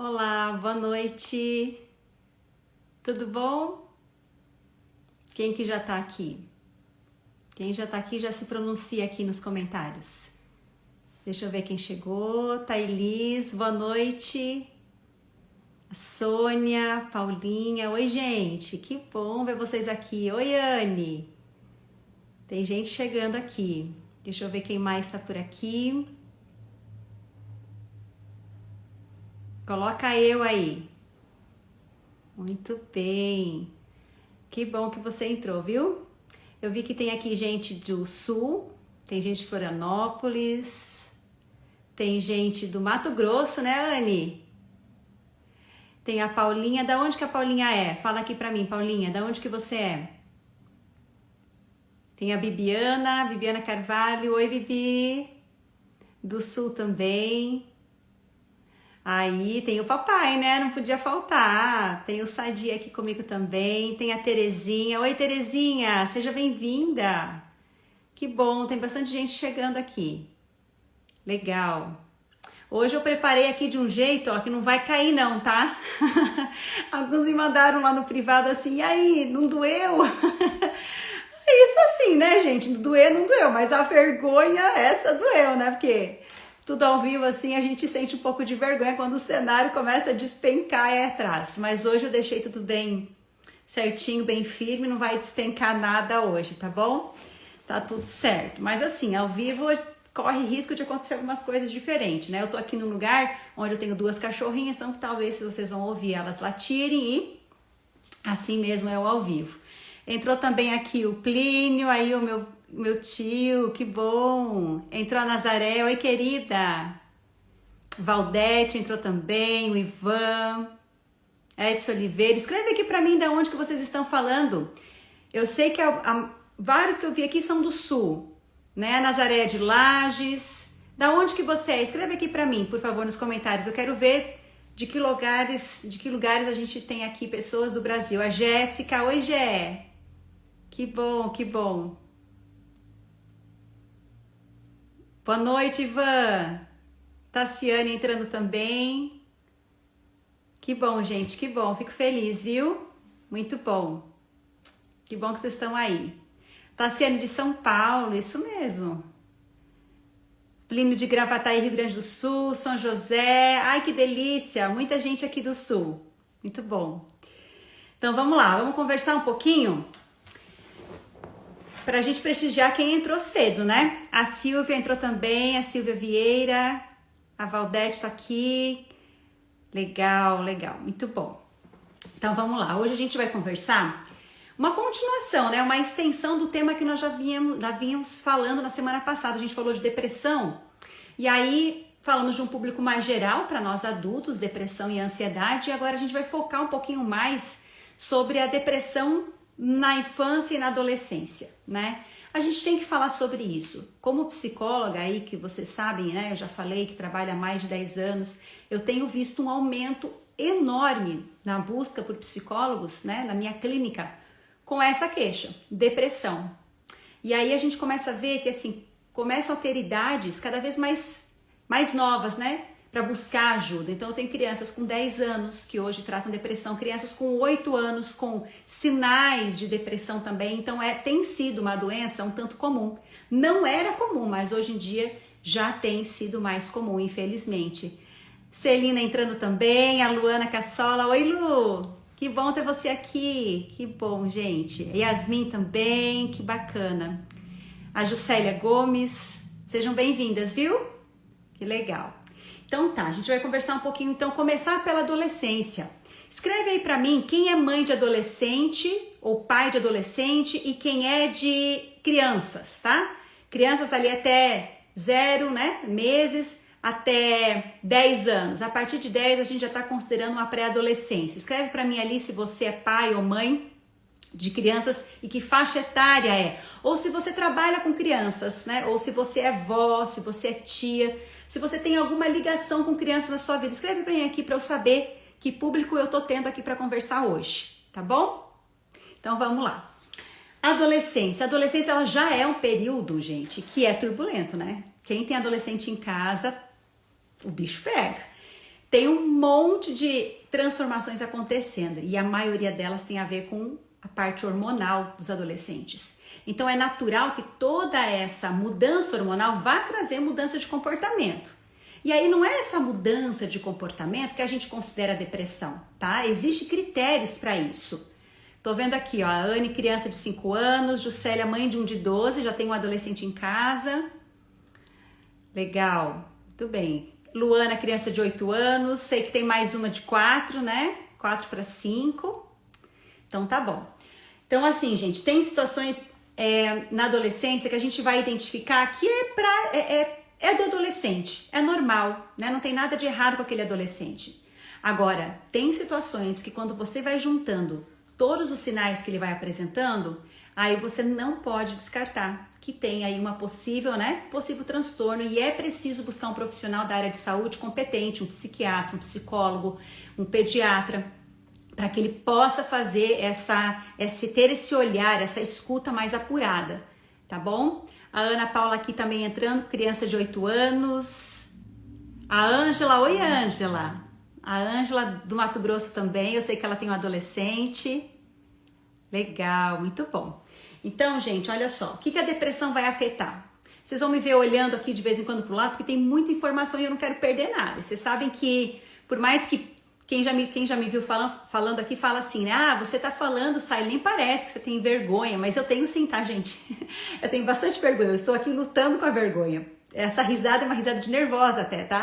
Olá, boa noite. Tudo bom? Quem que já tá aqui? Quem já tá aqui já se pronuncia aqui nos comentários. Deixa eu ver quem chegou. Thailís, boa noite. Sônia, Paulinha. Oi, gente. Que bom ver vocês aqui. Oi, Anne. Tem gente chegando aqui. Deixa eu ver quem mais tá por aqui. Coloca eu aí. Muito bem. Que bom que você entrou, viu? Eu vi que tem aqui gente do Sul, tem gente de Florianópolis, tem gente do Mato Grosso, né, Anne? Tem a Paulinha. Da onde que a Paulinha é? Fala aqui pra mim, Paulinha, da onde que você é? Tem a Bibiana Carvalho. Oi, Bibi. Do Sul também. Aí tem o papai, né? Não podia faltar. Tem o Sadi aqui comigo também. Tem a Terezinha. Oi, Terezinha. Seja bem-vinda. Que bom. Tem bastante gente chegando aqui. Legal. Hoje eu preparei aqui de um jeito, ó, que não vai cair não, tá? Alguns me mandaram lá no privado assim, e aí, não doeu? Isso assim, né, gente? Doer não doeu, mas a vergonha, essa doeu, né? Porque tudo ao vivo, assim, a gente sente um pouco de vergonha quando o cenário começa a despencar aí atrás. Mas hoje eu deixei tudo bem certinho, bem firme, não vai despencar nada hoje, tá bom? Tá tudo certo. Mas assim, ao vivo corre risco de acontecer algumas coisas diferentes, né? Eu tô aqui num lugar onde eu tenho duas cachorrinhas, então talvez se vocês vão ouvir elas latirem e assim mesmo é o ao vivo. Entrou também aqui o Plínio, aí o meu tio, que bom. Entrou a Nazaré, oi querida. Valdete entrou também, o Ivan, Edson Oliveira. Escreve aqui pra mim de onde que vocês estão falando. Eu sei que vários que eu vi aqui são do Sul, né? Nazaré de Lages. Da onde que você é? Escreve aqui pra mim, por favor, nos comentários. Eu quero ver de que lugares a gente tem aqui pessoas do Brasil. A Jéssica, oi Gé. Que bom, que bom. Boa noite, Ivan. Tassiane entrando também. Que bom, gente, que bom. Fico feliz, viu? Muito bom. Que bom que vocês estão aí. Tassiane de São Paulo, isso mesmo. Plínio de Gravataí, Rio Grande do Sul, São José. Ai, que delícia. Muita gente aqui do Sul. Muito bom. Então, vamos lá. Vamos conversar um pouquinho pra gente prestigiar quem entrou cedo, né? A Silvia entrou também, a Silvia Vieira, a Valdete tá aqui. Legal, legal, muito bom. Então vamos lá, hoje a gente vai conversar uma continuação, né? Uma extensão do tema que nós já vínhamos falando na semana passada. A gente falou de depressão e aí falamos de um público mais geral para nós adultos, depressão e ansiedade. E agora a gente vai focar um pouquinho mais sobre a depressão na infância e na adolescência, né? A gente tem que falar sobre isso. Como psicóloga aí, que vocês sabem, né? Eu já falei que trabalho há mais de 10 anos, eu tenho visto um aumento enorme na busca por psicólogos, né? Na minha clínica, com essa queixa, depressão. E aí a gente começa a ver que, assim, começam a ter idades cada vez mais novas, né? Para buscar ajuda. Então eu tenho crianças com 10 anos que hoje tratam depressão, crianças com 8 anos com sinais de depressão também. Então tem sido uma doença um tanto comum. Não era comum, mas hoje em dia já tem sido mais comum, infelizmente. Celina entrando também, a Luana Cassola. Oi, Lu! Que bom ter você aqui. Que bom, gente. Yasmin também, que bacana. A Juscelia Gomes. Sejam bem-vindas, viu? Que legal. Então tá, a gente vai conversar um pouquinho, então, começar pela adolescência. Escreve aí pra mim quem é mãe de adolescente ou pai de adolescente e quem é de crianças, tá? Crianças ali até 0, né, meses, até 10 anos. A partir de 10 a gente já tá considerando uma pré-adolescência. Escreve pra mim ali se você é pai ou mãe de crianças e que faixa etária é. Ou se você trabalha com crianças, né? Ou se você é vó, se você é tia, se você tem alguma ligação com crianças na sua vida. Escreve pra mim aqui pra eu saber que público eu tô tendo aqui pra conversar hoje, tá bom? Então vamos lá. Adolescência. A adolescência ela já é um período, gente, que é turbulento, né? Quem tem adolescente em casa, o bicho pega. tem um monte de transformações acontecendo e a maioria delas tem a ver com a parte hormonal dos adolescentes. Então é natural que toda essa mudança hormonal vá trazer mudança de comportamento. E aí não é essa mudança de comportamento que a gente considera depressão, tá? Existem critérios para isso. Tô vendo aqui, ó, a Anne, criança de 5 anos, Juscelia, mãe de um de 12, já tem um adolescente em casa. Legal, muito bem. Luana, criança de 8 anos, sei que tem mais uma de 4, né? 4 para 5. Então tá bom. Então assim, gente, tem situações na adolescência que a gente vai identificar que é do adolescente, é normal, né? Não tem nada de errado com aquele adolescente. Agora, tem situações que quando você vai juntando todos os sinais que ele vai apresentando, aí você não pode descartar que tem aí uma possível transtorno e é preciso buscar um profissional da área de saúde competente, um psiquiatra, um psicólogo, um pediatra, para que ele possa fazer ter esse olhar, essa escuta mais apurada, tá bom? A Ana Paula aqui também entrando, criança de 8 anos. A Ângela, oi Ângela. A Ângela do Mato Grosso também, eu sei que ela tem um adolescente. Legal, muito bom. Então, gente, olha só, o que a depressão vai afetar? Vocês vão me ver olhando aqui de vez em quando pro lado, porque tem muita informação e eu não quero perder nada. Vocês sabem que, por mais que quem já me viu falando aqui fala assim, né? Ah, você tá falando, sai, nem parece que você tem vergonha, mas eu tenho sim, tá, gente? Eu tenho bastante vergonha, eu estou aqui lutando com a vergonha. Essa risada é uma risada de nervosa até, tá?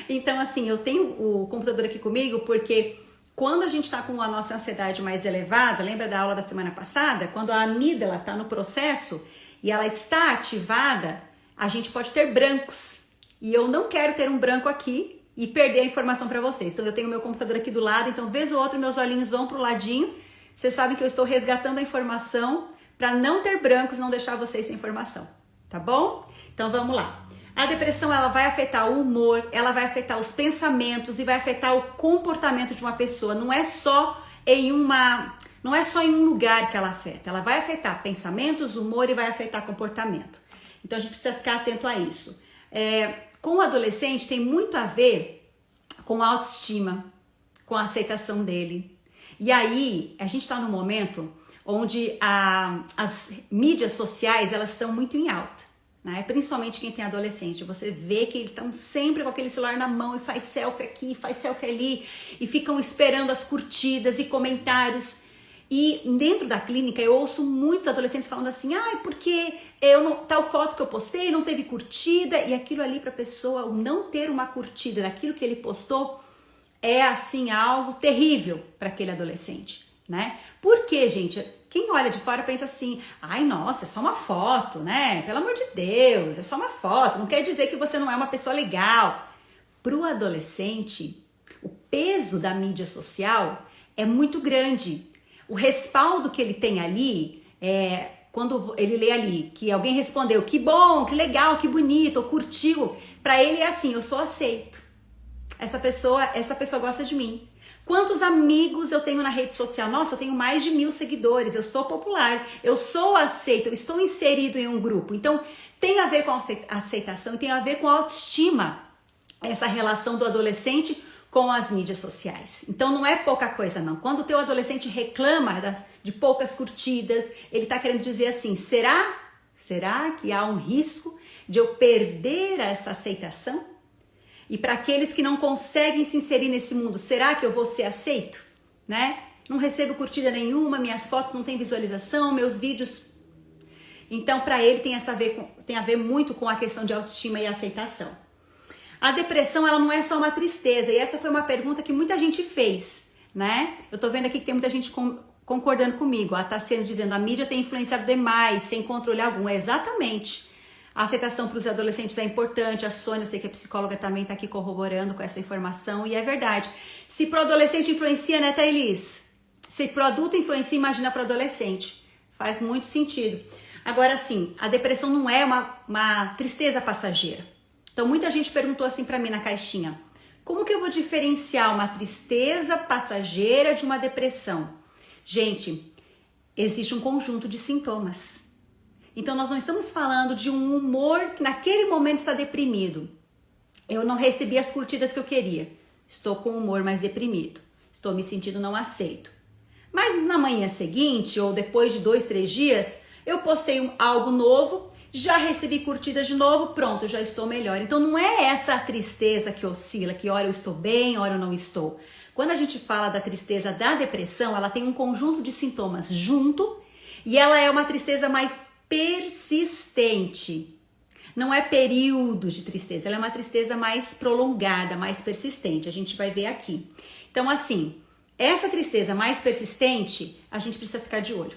Então, assim, eu tenho o computador aqui comigo porque quando a gente tá com a nossa ansiedade mais elevada, lembra da aula da semana passada? Quando a amígdala tá no processo e ela está ativada, a gente pode ter brancos. E eu não quero ter um branco aqui e perder a informação para vocês. Então eu tenho meu computador aqui do lado, então vez ou outra meus olhinhos vão pro ladinho. Vocês sabem que eu estou resgatando a informação para não ter brancos, não deixar vocês sem informação, tá bom? Então vamos lá. A depressão ela vai afetar o humor, ela vai afetar os pensamentos e vai afetar o comportamento de uma pessoa. Não é só em um lugar que ela afeta. Ela vai afetar pensamentos, humor e vai afetar comportamento. Então a gente precisa ficar atento a isso. Com o adolescente tem muito a ver com a autoestima, com a aceitação dele. E aí, a gente está num momento onde as mídias sociais, elas estão muito em alta, né? Principalmente quem tem adolescente. Você vê que eles estão sempre com aquele celular na mão e faz selfie aqui, faz selfie ali, e ficam esperando as curtidas e comentários. E dentro da clínica eu ouço muitos adolescentes falando assim, porque tal foto que eu postei não teve curtida, e aquilo ali para a pessoa, o não ter uma curtida daquilo que ele postou é assim algo terrível para aquele adolescente, né? Porque, gente, quem olha de fora pensa assim, nossa, é só uma foto, né? Pelo amor de Deus, é só uma foto, não quer dizer que você não é uma pessoa legal. Para o adolescente, o peso da mídia social é muito grande. O respaldo que ele tem ali, quando ele lê ali que alguém respondeu que bom, que legal, que bonito, ou curtiu, para ele é assim, eu sou aceito. Essa pessoa gosta de mim. Quantos amigos eu tenho na rede social? Nossa, eu tenho mais de 1000 seguidores, eu sou popular, eu sou aceito, eu estou inserido em um grupo. Então, tem a ver com a aceitação, tem a ver com a autoestima, essa relação do adolescente com as mídias sociais. Então não é pouca coisa não. Quando o teu adolescente reclama de poucas curtidas, ele está querendo dizer assim, será que há um risco de eu perder essa aceitação? E para aqueles que não conseguem se inserir nesse mundo, será que eu vou ser aceito? Né? Não recebo curtida nenhuma, minhas fotos não têm visualização, meus vídeos... Então para ele tem a ver muito com a questão de autoestima e aceitação. A depressão, ela não é só uma tristeza, e essa foi uma pergunta que muita gente fez, né? Eu tô vendo aqui que tem muita gente concordando comigo. A Tassiana dizendo, a mídia tem influenciado demais, sem controle algum. Exatamente. A aceitação para os adolescentes é importante. A Sônia, eu sei que a psicóloga também tá aqui corroborando com essa informação, e é verdade. Se pro adolescente influencia, né, Thaís? Se pro adulto influencia, imagina pro adolescente. Faz muito sentido. Agora, sim, a depressão não é uma tristeza passageira. Então, muita gente perguntou assim para mim na caixinha, como que eu vou diferenciar uma tristeza passageira de uma depressão? Gente, existe um conjunto de sintomas. Então, nós não estamos falando de um humor que naquele momento está deprimido. Eu não recebi as curtidas que eu queria. Estou com o humor mais deprimido. Estou me sentindo não aceito. Mas na manhã seguinte, ou depois de 2, 3 dias, eu postei algo novo, já recebi curtidas de novo, pronto, já estou melhor. Então não é essa tristeza que oscila, que hora eu estou bem, hora eu não estou. Quando a gente fala da tristeza da depressão, ela tem um conjunto de sintomas junto e ela é uma tristeza mais persistente. Não é períodos de tristeza, ela é uma tristeza mais prolongada, mais persistente. A gente vai ver aqui. Então, assim, essa tristeza mais persistente, a gente precisa ficar de olho,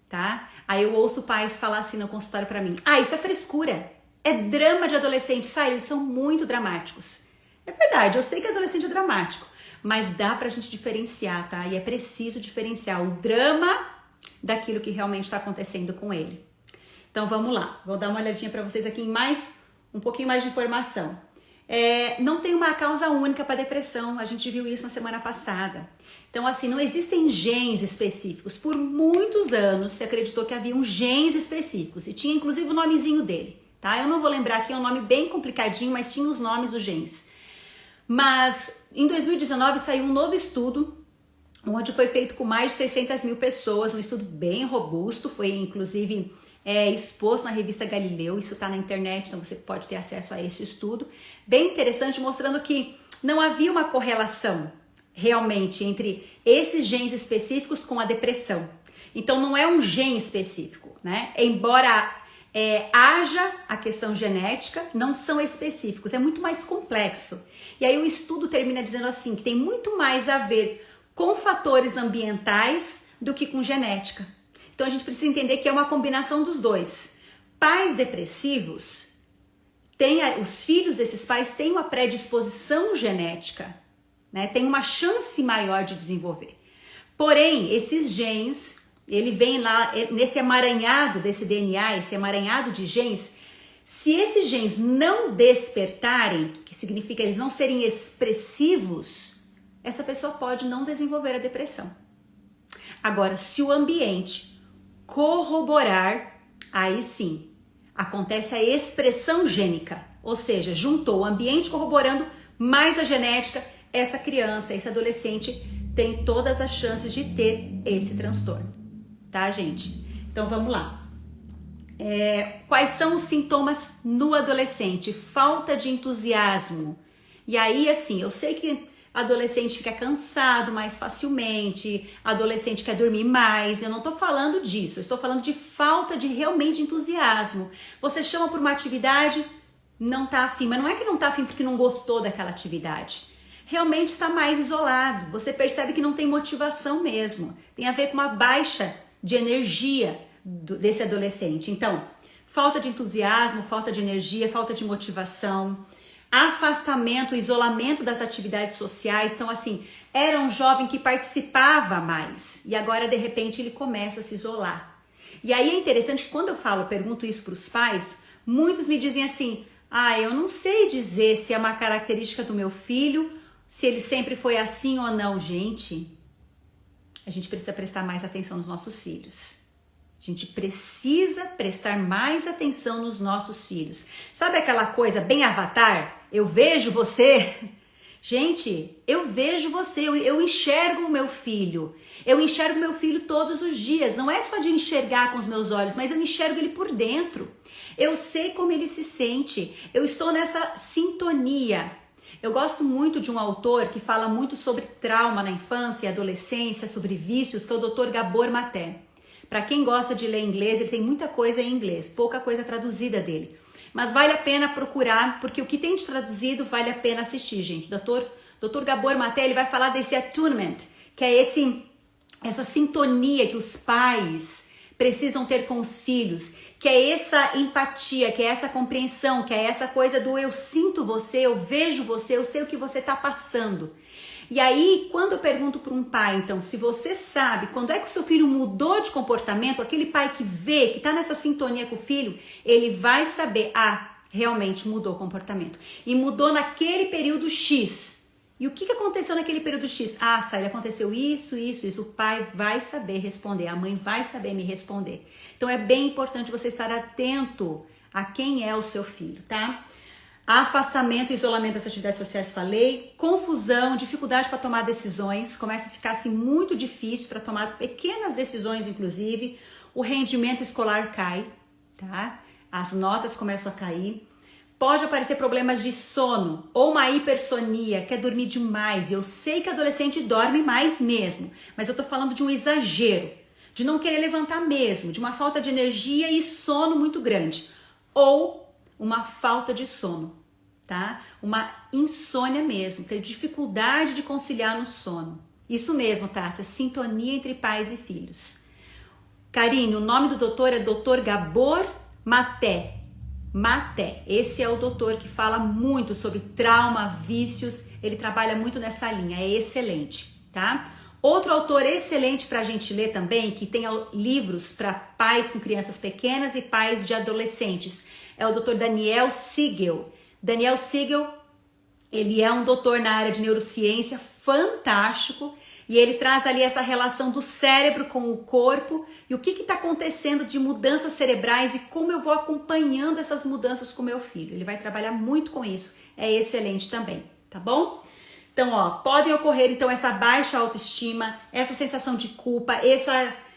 tá? Aí eu ouço pais falar assim no consultório pra mim: ah, isso é frescura, é drama de adolescente. Sai, eles são muito dramáticos. É verdade, eu sei que adolescente é dramático, mas dá pra gente diferenciar, tá? E é preciso diferenciar o drama daquilo que realmente está acontecendo com ele. Então vamos lá, vou dar uma olhadinha para vocês aqui em um pouquinho mais de informação. Não tem uma causa única para depressão, a gente viu isso na semana passada. Então assim, não existem genes específicos. Por muitos anos se acreditou que haviam genes específicos e tinha inclusive o nomezinho dele, tá? Eu não vou lembrar aqui, é um nome bem complicadinho, mas tinha os nomes dos genes. Mas em 2019 saiu um novo estudo, onde foi feito com mais de 600 mil pessoas, um estudo bem robusto, foi inclusive exposto na revista Galileu, isso está na internet, então você pode ter acesso a esse estudo, bem interessante, mostrando que não havia uma correlação realmente entre esses genes específicos com a depressão. Então não é um gene específico, né? Embora haja a questão genética, não são específicos, é muito mais complexo. E aí o estudo termina dizendo assim, que tem muito mais a ver com fatores ambientais do que com genética. Então a gente precisa entender que é uma combinação dos dois. Pais depressivos, os filhos desses pais têm uma predisposição genética, né? Tem uma chance maior de desenvolver. Porém, esses genes, ele vem lá nesse emaranhado desse DNA, esse emaranhado de genes. Se esses genes não despertarem, que significa eles não serem expressivos, essa pessoa pode não desenvolver a depressão. Agora, se o ambiente corroborar, aí sim, acontece a expressão gênica, ou seja, juntou o ambiente corroborando mais a genética, essa criança, esse adolescente tem todas as chances de ter esse transtorno, tá, gente? Então vamos lá. Quais são os sintomas no adolescente? Falta de entusiasmo. E aí, assim, eu sei que adolescente fica cansado mais facilmente, adolescente quer dormir mais, eu não tô falando disso, eu estou falando de falta de realmente entusiasmo. Você chama por uma atividade, não tá afim, mas não é que não tá afim porque não gostou daquela atividade. Realmente está mais isolado, você percebe que não tem motivação mesmo, tem a ver com uma baixa de energia desse adolescente. Então, falta de entusiasmo, falta de energia, falta de motivação, afastamento, isolamento das atividades sociais. Então assim, era um jovem que participava mais e agora de repente ele começa a se isolar. E aí é interessante que quando eu pergunto isso para os pais, muitos me dizem assim: ah, eu não sei dizer se é uma característica do meu filho, se ele sempre foi assim ou não. Gente, a gente precisa prestar mais atenção nos nossos filhos. A gente precisa prestar mais atenção nos nossos filhos. Sabe aquela coisa bem Avatar? Eu vejo você. Gente, eu vejo você, eu enxergo o meu filho. Eu enxergo meu filho todos os dias. Não é só de enxergar com os meus olhos, mas eu enxergo ele por dentro. Eu sei como ele se sente. Eu estou nessa sintonia. Eu gosto muito de um autor que fala muito sobre trauma na infância e adolescência, sobre vícios, que é o Dr. Gabor Maté. Para quem gosta de ler inglês, ele tem muita coisa em inglês, pouca coisa traduzida dele. Mas vale a pena procurar, porque o que tem de traduzido vale a pena assistir, gente. Dr. Gabor Maté, ele vai falar desse attunement, que é essa sintonia que os pais precisam ter com os filhos, que é essa empatia, que é essa compreensão, que é essa coisa do eu sinto você, eu vejo você, eu sei o que você está passando. E aí, quando eu pergunto para um pai, então, se você sabe quando é que o seu filho mudou de comportamento, aquele pai que vê, que está nessa sintonia com o filho, ele vai saber, realmente mudou o comportamento. E mudou naquele período X. E o que aconteceu naquele período X? Sally, aconteceu isso. O pai vai saber responder, a mãe vai saber me responder. Então, é bem importante você estar atento a quem é o seu filho, tá? Afastamento e isolamento das atividades sociais, falei. Confusão, dificuldade para tomar decisões, começa a ficar assim muito difícil para tomar pequenas decisões, inclusive. O rendimento escolar cai, tá? As notas começam a cair. Pode aparecer problemas de sono ou uma hipersonia, quer dormir demais. Eu sei que adolescente dorme mais mesmo, mas eu tô falando de um exagero, de não querer levantar mesmo, de uma falta de energia e sono muito grande. Ou uma falta de sono, tá? Uma insônia mesmo, ter dificuldade de conciliar no sono. Isso mesmo, Tássia, sintonia entre pais e filhos. Karine, o nome do doutor é Dr. Gabor Maté. Maté, esse é o doutor que fala muito sobre trauma, vícios, ele trabalha muito nessa linha, é excelente, tá? Outro autor excelente para a gente ler também, que tem livros para pais com crianças pequenas e pais de adolescentes, é o Dr. Daniel Siegel. Daniel Siegel, ele é um doutor na área de neurociência, fantástico, e ele traz ali essa relação do cérebro com o corpo e o que está acontecendo de mudanças cerebrais e como eu vou acompanhando essas mudanças com meu filho. Ele vai trabalhar muito com isso, é excelente também, tá bom? Então, ó, podem ocorrer então essa baixa autoestima, essa sensação de culpa,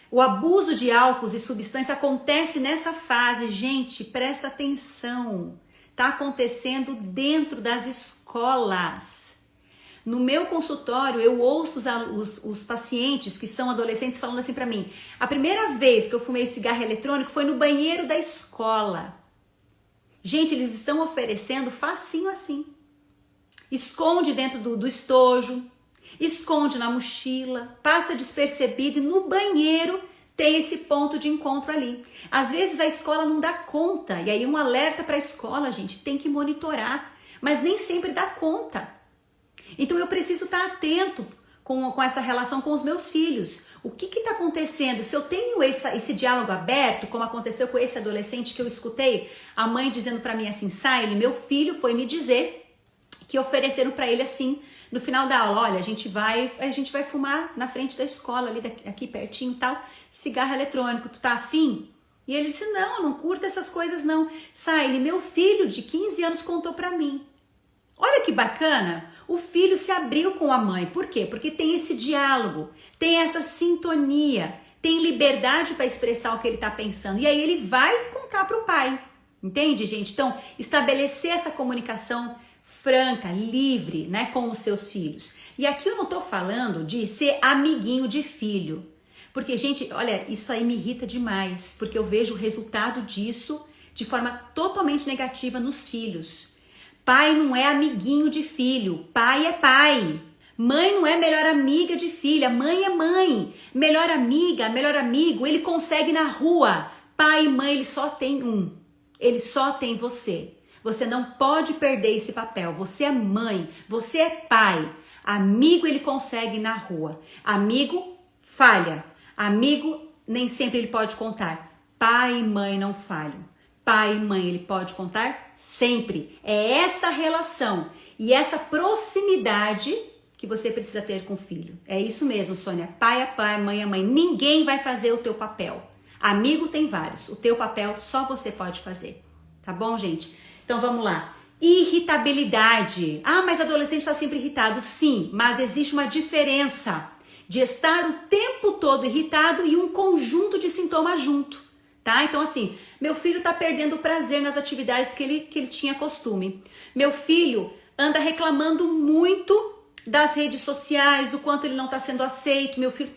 o abuso de álcools e substância acontece nessa fase, gente, presta atenção, tá acontecendo dentro das escolas. No meu consultório, eu ouço os pacientes que são adolescentes falando assim pra mim, a primeira vez que eu fumei cigarro eletrônico foi no banheiro da escola. Gente, eles estão oferecendo facinho assim. Esconde dentro do estojo, esconde na mochila, passa despercebido e no banheiro tem esse ponto de encontro ali. Às vezes a escola não dá conta, e aí um alerta para a escola, gente, tem que monitorar, mas nem sempre dá conta. Então eu preciso estar atento com essa relação com os meus filhos. O que está acontecendo? Se eu tenho esse diálogo aberto, como aconteceu com esse adolescente que eu escutei, a mãe dizendo para mim assim, Saile, meu filho foi me dizer que ofereceram para ele assim, no final da aula, olha, a gente vai fumar na frente da escola, ali aqui pertinho e tal, cigarro eletrônico, tu tá afim? E ele disse, não, eu não curto essas coisas não. Saile, meu filho de 15 anos contou para mim. Olha que bacana, o filho se abriu com a mãe. Por quê? Porque tem esse diálogo, tem essa sintonia, tem liberdade para expressar o que ele está pensando. E aí ele vai contar para o pai. Entende, gente? Então, estabelecer essa comunicação franca, livre, né, com os seus filhos. E aqui eu não tô falando de ser amiguinho de filho. Porque, gente, olha, isso aí me irrita demais. Porque eu vejo o resultado disso de forma totalmente negativa nos filhos. Pai não é amiguinho de filho, pai é pai. Mãe não é melhor amiga de filha, mãe é mãe. Melhor amiga, melhor amigo, ele consegue na rua. Pai e mãe, ele só tem um. Ele só tem você. Você não pode perder esse papel. Você é mãe, você é pai. Amigo ele consegue na rua. Amigo falha. Amigo nem sempre ele pode contar. Pai e mãe não falham. Pai e mãe ele pode contar sempre. É essa relação e essa proximidade que você precisa ter com o filho. É isso mesmo, Sônia. Pai é pai, mãe é mãe. Ninguém vai fazer o teu papel. Amigo tem vários. O teu papel só você pode fazer. Tá bom, gente? Então vamos lá. Irritabilidade. Ah, mas adolescente está sempre irritado. Sim, mas existe uma diferença de estar o tempo todo irritado e um conjunto de sintomas junto. Tá? Então assim, meu filho tá perdendo o prazer nas atividades que ele tinha costume. Meu filho anda reclamando muito das redes sociais, o quanto ele não tá sendo aceito. Meu filho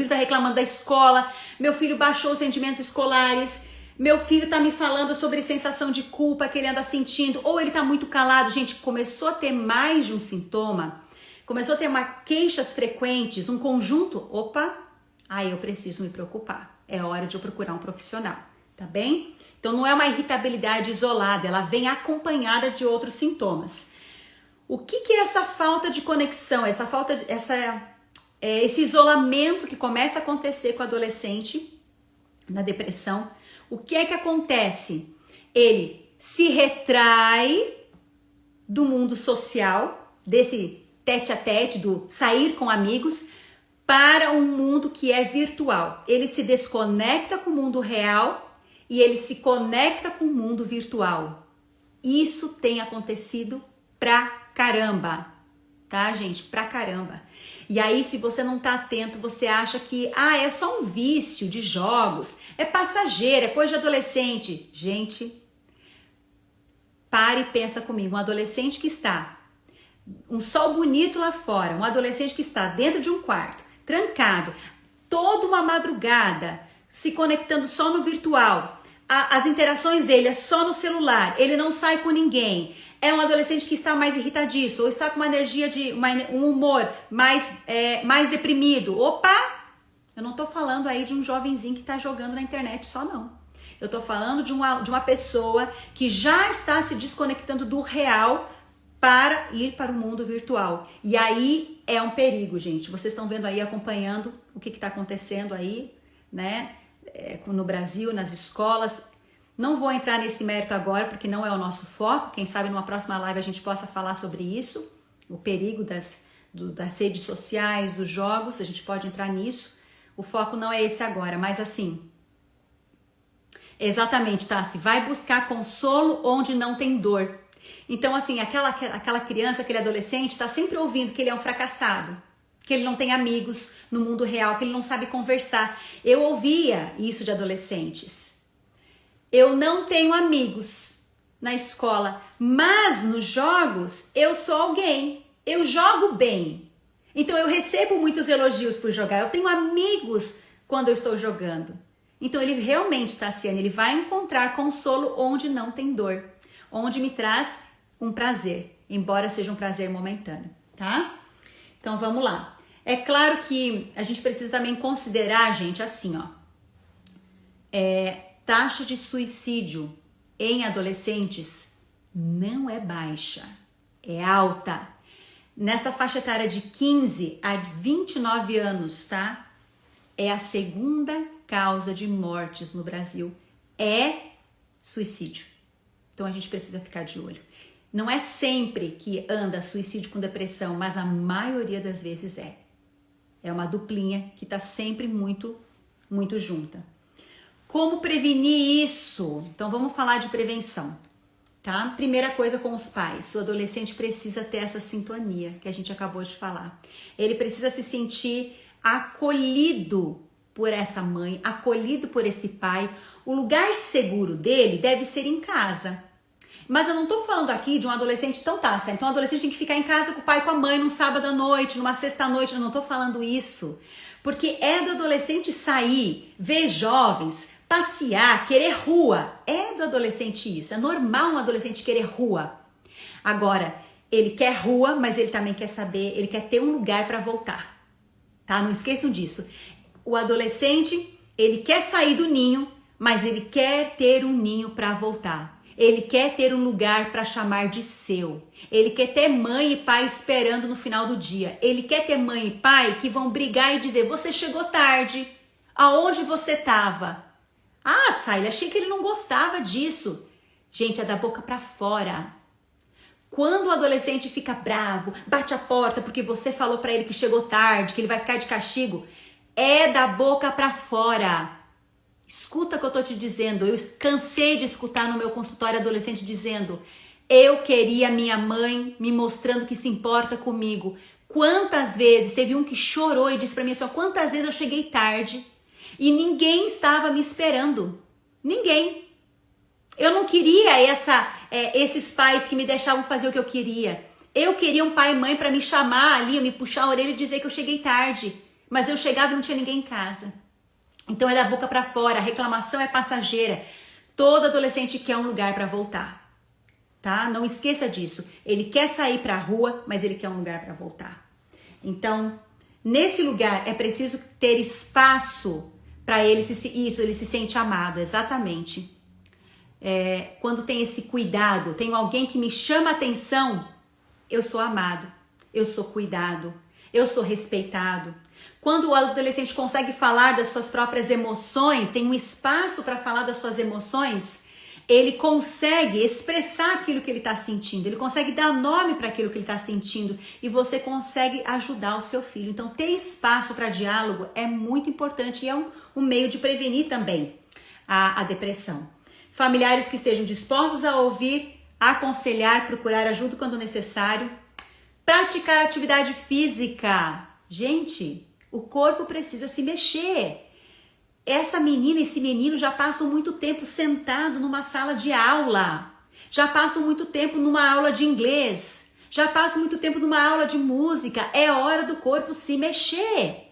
tá reclamando da escola. Meu filho baixou os rendimentos escolares. Meu filho tá me falando sobre sensação de culpa que ele anda sentindo. Ou ele tá muito calado. Gente, começou a ter mais de um sintoma. Começou a ter queixas frequentes, um conjunto. Opa, aí eu preciso me preocupar. É hora de eu procurar um profissional, tá bem? Então não é uma irritabilidade isolada, ela vem acompanhada de outros sintomas. O que é essa falta de conexão, esse isolamento que começa a acontecer com o adolescente na depressão? O que é que acontece? Ele se retrai do mundo social, desse tete-a-tete, do sair com amigos, para um mundo que é virtual. Ele se desconecta com o mundo real e ele se conecta com o mundo virtual. Isso tem acontecido pra caramba, tá, gente? Pra caramba. E aí, se você não tá atento, você acha que, é só um vício de jogos, é passageiro, é coisa de adolescente. Gente, pare e pensa comigo. Um adolescente que está, um sol bonito lá fora, um adolescente que está dentro de um quarto, trancado, toda uma madrugada, se conectando só no virtual, as interações dele é só no celular, ele não sai com ninguém, é um adolescente que está mais irritadiço, ou está com uma energia um humor mais deprimido. Opa! Eu não tô falando aí de um jovenzinho que tá jogando na internet só, não. Eu tô falando de uma pessoa que já está se desconectando do real para ir para o mundo virtual. E aí é um perigo, gente. Vocês estão vendo aí, acompanhando o que está acontecendo aí, né? No Brasil, nas escolas. Não vou entrar nesse mérito agora, porque não é o nosso foco. Quem sabe numa próxima live a gente possa falar sobre isso. O perigo das redes sociais, dos jogos, a gente pode entrar nisso. O foco não é esse agora, mas assim... Exatamente, Tassi. Vai buscar consolo onde não tem dor. Então, assim, aquela criança, aquele adolescente está sempre ouvindo que ele é um fracassado, que ele não tem amigos no mundo real, que ele não sabe conversar. Eu ouvia isso de adolescentes. Eu não tenho amigos na escola, mas nos jogos eu sou alguém. Eu jogo bem. Então eu recebo muitos elogios por jogar. Eu tenho amigos quando eu estou jogando. Então ele realmente, Tassiane, ele vai encontrar consolo onde não tem dor. Onde me traz um prazer, embora seja um prazer momentâneo, tá? Então vamos lá. É claro que a gente precisa também considerar, gente, assim, ó. Taxa de suicídio em adolescentes não é baixa, é alta. Nessa faixa etária de 15 a 29 anos, tá? É a segunda causa de mortes no Brasil. É suicídio. Então a gente precisa ficar de olho. Não é sempre que anda suicídio com depressão, mas a maioria das vezes é. É uma duplinha que está sempre muito, muito junta. Como prevenir isso? Então vamos falar de prevenção, tá? Primeira coisa com os pais. O adolescente precisa ter essa sintonia que a gente acabou de falar. Ele precisa se sentir acolhido por essa mãe, acolhido por esse pai. O lugar seguro dele deve ser em casa. Mas eu não tô falando aqui de um adolescente, então tá, certo? Então o adolescente tem que ficar em casa com o pai e com a mãe num sábado à noite, numa sexta à noite. Eu não tô falando isso. Porque é do adolescente sair, ver jovens, passear, querer rua. É do adolescente isso. É normal um adolescente querer rua. Agora, ele quer rua, mas ele também quer saber, ele quer ter um lugar para voltar. Tá? Não esqueçam disso. O adolescente, ele quer sair do ninho, mas ele quer ter um ninho para voltar. Ele quer ter um lugar para chamar de seu. Ele quer ter mãe e pai esperando no final do dia. Ele quer ter mãe e pai que vão brigar e dizer: você chegou tarde. Aonde você estava? Ah, Saília, achei que ele não gostava disso. Gente, é da boca para fora. Quando o adolescente fica bravo, bate a porta porque você falou para ele que chegou tarde, que ele vai ficar de castigo, é da boca para fora. Escuta o que eu tô te dizendo. Eu cansei de escutar no meu consultório adolescente dizendo: eu queria minha mãe me mostrando que se importa comigo. Quantas vezes, teve um que chorou e disse pra mim assim: quantas vezes eu cheguei tarde e ninguém estava me esperando. Ninguém. Eu não queria esses pais que me deixavam fazer o que eu queria. Eu queria um pai e mãe pra me chamar ali, me puxar a orelha e dizer que eu cheguei tarde. Mas eu chegava e não tinha ninguém em casa. Então é da boca para fora, a reclamação é passageira. Todo adolescente quer um lugar para voltar, tá? Não esqueça disso. Ele quer sair para a rua, mas ele quer um lugar para voltar. Então, nesse lugar é preciso ter espaço para ele ele se sente amado, exatamente. Quando tem esse cuidado, tem alguém que me chama a atenção, eu sou amado, eu sou cuidado, eu sou respeitado. Quando o adolescente consegue falar das suas próprias emoções, tem um espaço para falar das suas emoções, ele consegue expressar aquilo que ele está sentindo, ele consegue dar nome para aquilo que ele está sentindo e você consegue ajudar o seu filho. Então, ter espaço para diálogo é muito importante e é um meio de prevenir também a depressão. Familiares que estejam dispostos a ouvir aconselhar, procurar ajuda quando necessário, praticar atividade física. Gente, o corpo precisa se mexer. Essa menina, esse menino já passam muito tempo sentado numa sala de aula, já passam muito tempo numa aula de inglês, já passam muito tempo numa aula de música. É hora do corpo se mexer.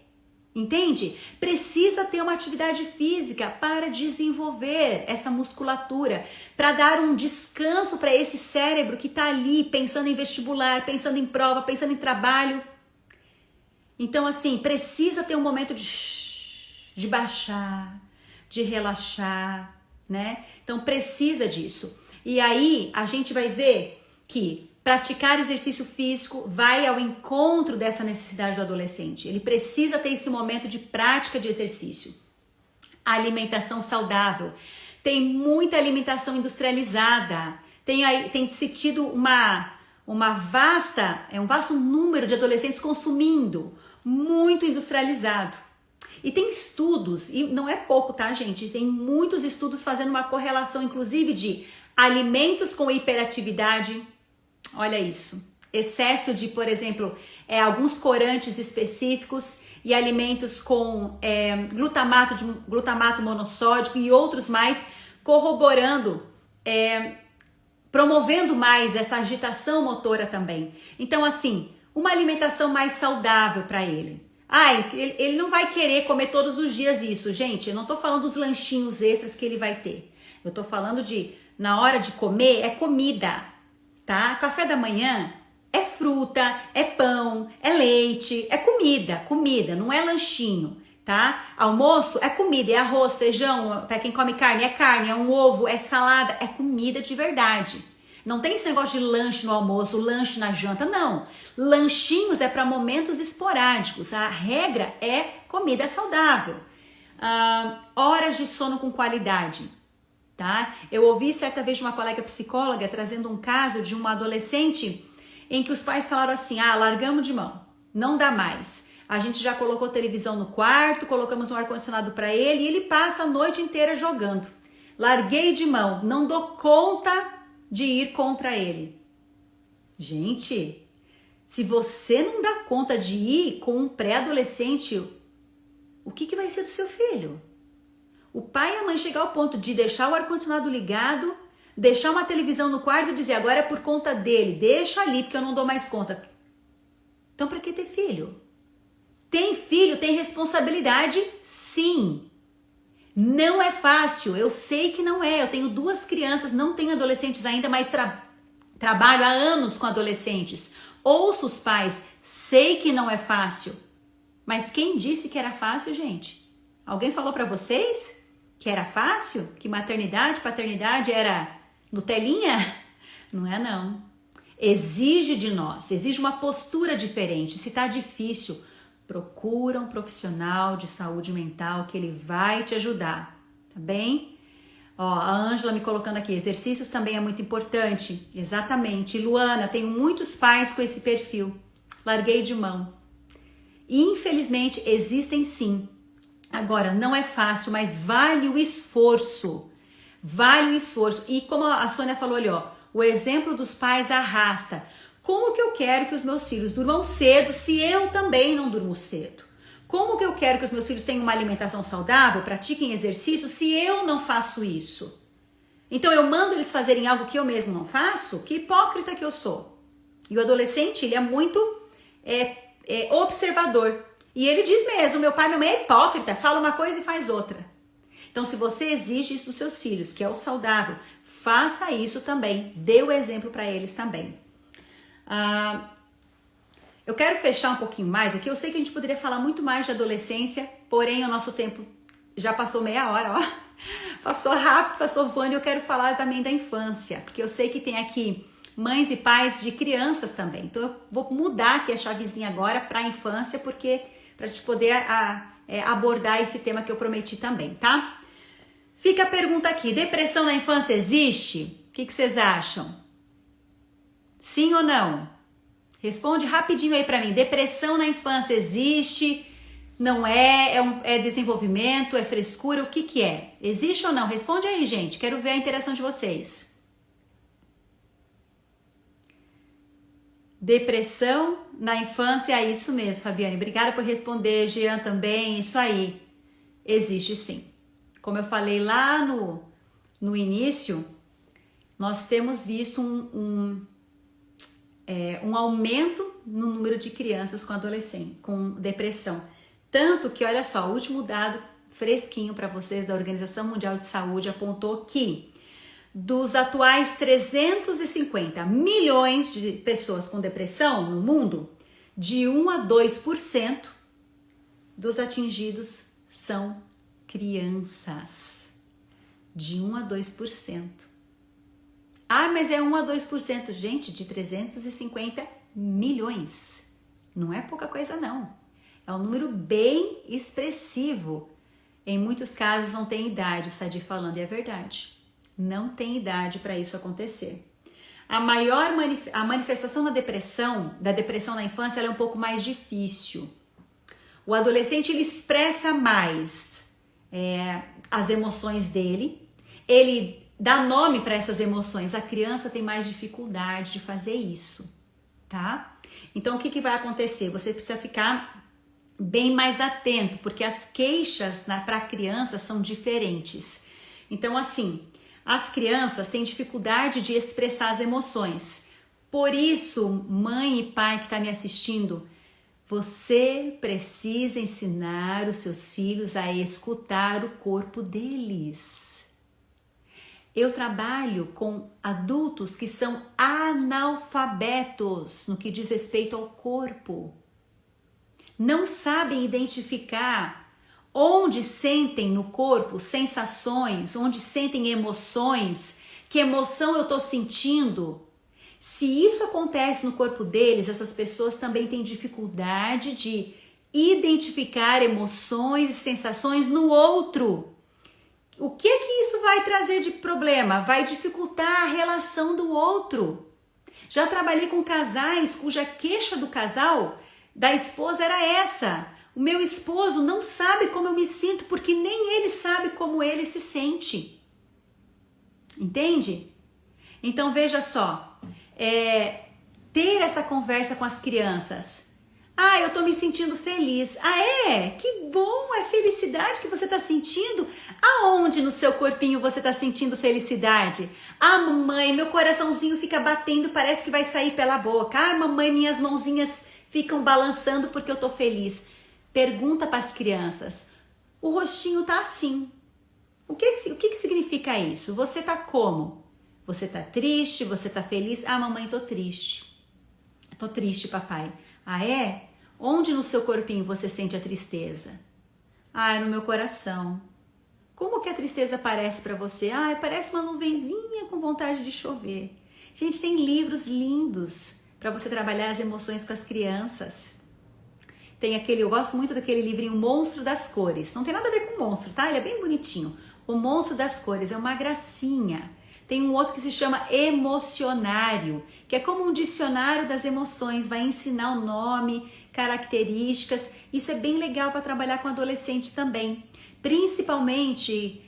Entende? Precisa ter uma atividade física para desenvolver essa musculatura, para dar um descanso para esse cérebro que está ali pensando em vestibular, pensando em prova, pensando em trabalho. Então, assim, precisa ter um momento de baixar, de relaxar, né? Então, precisa disso. E aí, a gente vai ver que praticar exercício físico vai ao encontro dessa necessidade do adolescente. Ele precisa ter esse momento de prática de exercício. A alimentação saudável. Tem muita alimentação industrializada. Tem se tido um vasto número de adolescentes consumindo muito industrializado. E tem estudos, e não é pouco, tá, gente? Tem muitos estudos fazendo uma correlação, inclusive, de alimentos com hiperatividade. Olha isso, excesso de, por exemplo, alguns corantes específicos e alimentos com glutamato monossódico e outros mais, corroborando, promovendo mais essa agitação motora também. Então, assim, uma alimentação mais saudável para ele. Ele não vai querer comer todos os dias isso, gente. Eu não tô falando dos lanchinhos extras que ele vai ter. Eu tô falando de, na hora de comer, é comida. Tá? Café da manhã é fruta, é pão, é leite, é comida, não é lanchinho, tá? Almoço é comida, é arroz, feijão, para quem come carne, é um ovo, é salada, é comida de verdade. Não tem esse negócio de lanche no almoço, lanche na janta, não. Lanchinhos é para momentos esporádicos, a regra é comida saudável. Horas de sono com qualidade. Tá? Eu ouvi certa vez de uma colega psicóloga trazendo um caso de uma adolescente em que os pais falaram assim, largamos de mão, não dá mais. A gente já colocou televisão no quarto, colocamos um ar-condicionado para ele e ele passa a noite inteira jogando. Larguei de mão, não dou conta de ir contra ele. Gente, se você não dá conta de ir com um pré-adolescente, o que vai ser do seu filho? O pai e a mãe chegar ao ponto de deixar o ar-condicionado ligado, deixar uma televisão no quarto e dizer, agora é por conta dele, deixa ali porque eu não dou mais conta. Então, para que ter filho? Tem filho, tem responsabilidade, sim. Não é fácil, eu sei que não é. Eu tenho 2 crianças, não tenho adolescentes ainda, mas trabalho há anos com adolescentes. Ouço os pais, sei que não é fácil. Mas quem disse que era fácil, gente? Alguém falou para vocês que era fácil? Que maternidade, paternidade era Nutelinha? Não é não. Exige de nós, exige uma postura diferente. Se tá difícil, procura um profissional de saúde mental que ele vai te ajudar, tá bem? A Ângela me colocando aqui, exercícios também é muito importante. Exatamente. Luana, tenho muitos pais com esse perfil. Larguei de mão. Infelizmente, existem sim. Agora, não é fácil, mas vale o esforço. Vale o esforço. E como a Sônia falou ali, o exemplo dos pais arrasta. Como que eu quero que os meus filhos durmam cedo se eu também não durmo cedo? Como que eu quero que os meus filhos tenham uma alimentação saudável, pratiquem exercício, se eu não faço isso? Então eu mando eles fazerem algo que eu mesmo não faço? Que hipócrita que eu sou. E o adolescente, ele é muito observador. E ele diz mesmo, meu pai e minha mãe é hipócrita, fala uma coisa e faz outra. Então se você exige isso dos seus filhos, que é o saudável, faça isso também. Dê o exemplo para eles também. Eu quero fechar um pouquinho mais aqui. Eu sei que a gente poderia falar muito mais de adolescência, porém o nosso tempo já passou meia hora, Passou rápido, passou voando. E eu quero falar também da infância, porque eu sei que tem aqui mães e pais de crianças também. Então eu vou mudar aqui a chavezinha agora para a infância, porque para a gente poder abordar esse tema que eu prometi também, tá? Fica a pergunta aqui, depressão na infância existe? O que vocês acham? Sim ou não? Responde rapidinho aí para mim, depressão na infância existe? Não é? É desenvolvimento? É frescura? O que é? Existe ou não? Responde aí, gente, quero ver a interação de vocês. Depressão na infância, é isso mesmo, Fabiane. Obrigada por responder, Jean também. Isso aí, existe sim. Como eu falei lá no início, nós temos visto um aumento no número de crianças com depressão. Tanto que, olha só, o último dado fresquinho para vocês da Organização Mundial de Saúde apontou que dos atuais 350 milhões de pessoas com depressão no mundo, de 1 a 2% dos atingidos são crianças. De 1 a 2%. Ah, mas é 1 a 2%, gente, de 350 milhões. Não é pouca coisa, não. É um número bem expressivo. Em muitos casos não tem idade, o Sadi falando, e é verdade. Não tem idade para isso acontecer. A manifestação da depressão na infância, ela é um pouco mais difícil. O adolescente, ele expressa mais as emoções dele, ele dá nome para essas emoções. A criança tem mais dificuldade de fazer isso, tá? Então, o que vai acontecer? Você precisa ficar bem mais atento, porque as queixas para a criança são diferentes. Então, assim, as crianças têm dificuldade de expressar as emoções. Por isso, mãe e pai que está me assistindo, você precisa ensinar os seus filhos a escutar o corpo deles. Eu trabalho com adultos que são analfabetos no que diz respeito ao corpo. Não sabem identificar onde sentem no corpo sensações, onde sentem emoções, que emoção eu estou sentindo. Se isso acontece no corpo deles, essas pessoas também têm dificuldade de identificar emoções e sensações no outro. O que isso vai trazer de problema? Vai dificultar a relação do outro. Já trabalhei com casais cuja queixa do casal, da esposa, era essa. O meu esposo não sabe como eu me sinto porque nem ele sabe como ele se sente. Entende? Então veja só, ter essa conversa com as crianças. Ah, eu tô me sentindo feliz. Ah, é? Que bom, é felicidade que você tá sentindo? Aonde no seu corpinho você tá sentindo felicidade? Ah, mamãe, meu coraçãozinho fica batendo, parece que vai sair pela boca. Ah, mamãe, minhas mãozinhas ficam balançando porque eu tô feliz. Pergunta para as crianças. O rostinho tá assim. O que significa isso? Você tá como? Você tá triste? Você tá feliz? Ah, mamãe, tô triste. Tô triste, papai. Ah, é? Onde no seu corpinho você sente a tristeza? Ah, é no meu coração. Como que a tristeza parece para você? Ah, parece uma nuvenzinha com vontade de chover. Gente, tem livros lindos para você trabalhar as emoções com as crianças. Tem eu gosto muito daquele livrinho Monstro das Cores. Não tem nada a ver com monstro, tá? Ele é bem bonitinho. O Monstro das Cores é uma gracinha. Tem um outro que se chama Emocionário, que é como um dicionário das emoções, vai ensinar o nome, características. Isso é bem legal para trabalhar com adolescentes também. Principalmente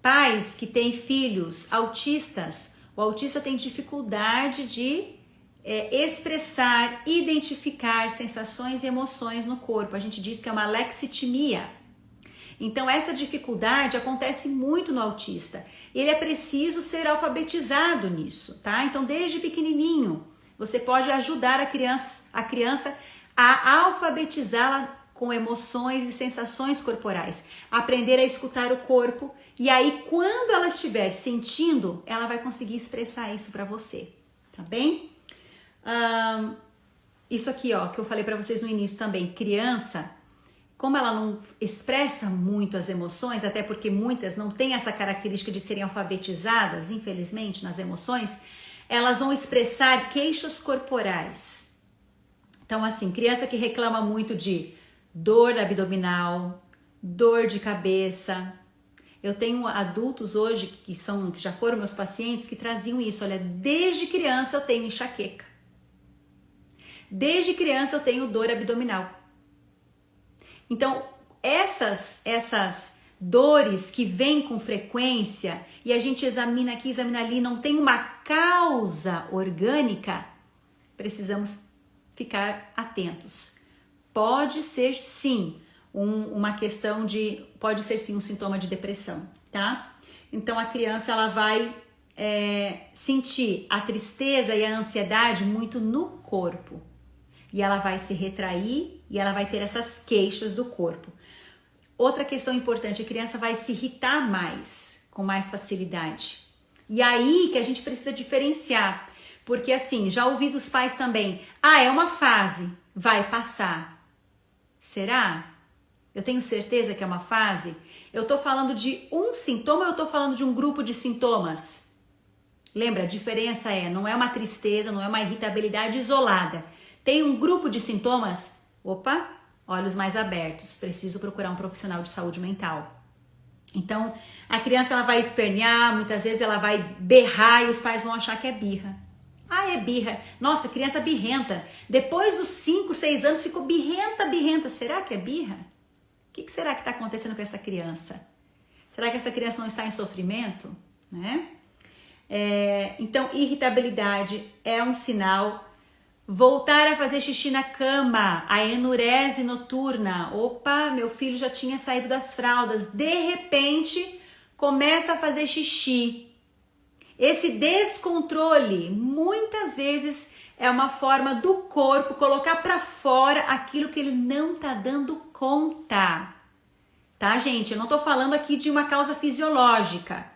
pais que têm filhos autistas. O autista tem dificuldade de expressar, identificar sensações e emoções no corpo. A gente diz que é uma lexitimia. Então essa dificuldade acontece muito no autista. Ele é preciso ser alfabetizado nisso, tá? Então desde pequenininho você pode ajudar a criança a alfabetizá-la com emoções e sensações corporais, aprender a escutar o corpo, e aí quando ela estiver sentindo, ela vai conseguir expressar isso para você, tá bem? Isso aqui, ó, que eu falei para vocês no início também, criança, como ela não expressa muito as emoções, até porque muitas não têm essa característica de serem alfabetizadas, infelizmente, nas emoções, elas vão expressar queixas corporais. Então, assim, criança que reclama muito de dor abdominal, dor de cabeça. Eu tenho adultos hoje que já foram meus pacientes que traziam isso. Olha, desde criança eu tenho enxaqueca. Desde criança eu tenho dor abdominal. Então, essas dores que vêm com frequência e a gente examina aqui, examina ali, não tem uma causa orgânica, precisamos ficar atentos. Pode ser sim uma questão de, pode ser sim um sintoma de depressão, tá? Então a criança ela vai sentir a tristeza e a ansiedade muito no corpo. E ela vai se retrair e ela vai ter essas queixas do corpo. Outra questão importante, a criança vai se irritar mais, com mais facilidade. E aí que a gente precisa diferenciar. Porque assim, já ouvi dos pais também, é uma fase, vai passar. Será? Eu tenho certeza que é uma fase? Eu tô falando de um sintoma ou eu tô falando de um grupo de sintomas? Lembra, a diferença não é uma tristeza, não é uma irritabilidade isolada. Tem um grupo de sintomas? Opa, olhos mais abertos, preciso procurar um profissional de saúde mental. Então, a criança ela vai espernear, muitas vezes ela vai berrar e os pais vão achar que é birra. É birra. Nossa, criança birrenta. Depois dos 5, 6 anos ficou birrenta. Será que é birra? O que será que está acontecendo com essa criança? Será que essa criança não está em sofrimento? Né? Então, irritabilidade é um sinal. Voltar a fazer xixi na cama, a enurese noturna. Opa, meu filho já tinha saído das fraldas. De repente, começa a fazer xixi. Esse descontrole, muitas vezes, é uma forma do corpo colocar para fora aquilo que ele não tá dando conta. Tá, gente? Eu não tô falando aqui de uma causa fisiológica.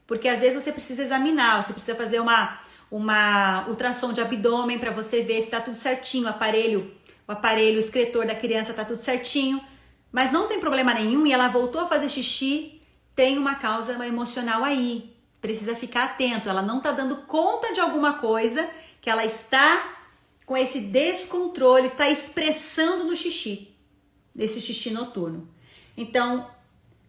Porque às vezes você precisa examinar, você precisa fazer uma ultrassom de abdômen para você ver se tá tudo certinho, o aparelho excretor da criança tá tudo certinho, mas não tem problema nenhum e ela voltou a fazer xixi, tem uma causa emocional aí, precisa ficar atento, ela não tá dando conta de alguma coisa que ela está com esse descontrole, está expressando no xixi, desse xixi noturno. Então,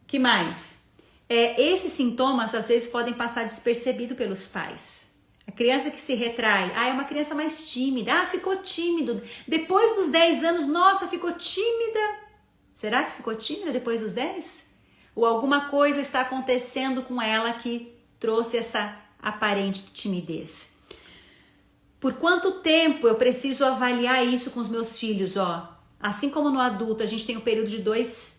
que mais? Esses sintomas às vezes podem passar despercebido pelos pais. A criança que se retrai, é uma criança mais tímida, ficou tímido. Depois dos 10 anos, nossa, ficou tímida. Será que ficou tímida depois dos 10? Ou alguma coisa está acontecendo com ela que trouxe essa aparente timidez? Por quanto tempo eu preciso avaliar isso com os meus filhos? Assim como no adulto, a gente tem um período de 2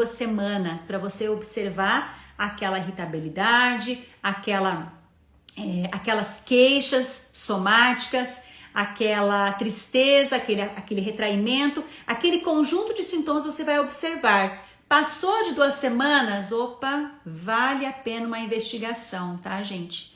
semanas para você observar aquela irritabilidade, aquelas queixas somáticas, aquela tristeza, aquele retraimento, aquele conjunto de sintomas você vai observar. Passou de 2 semanas, vale a pena uma investigação, tá, gente?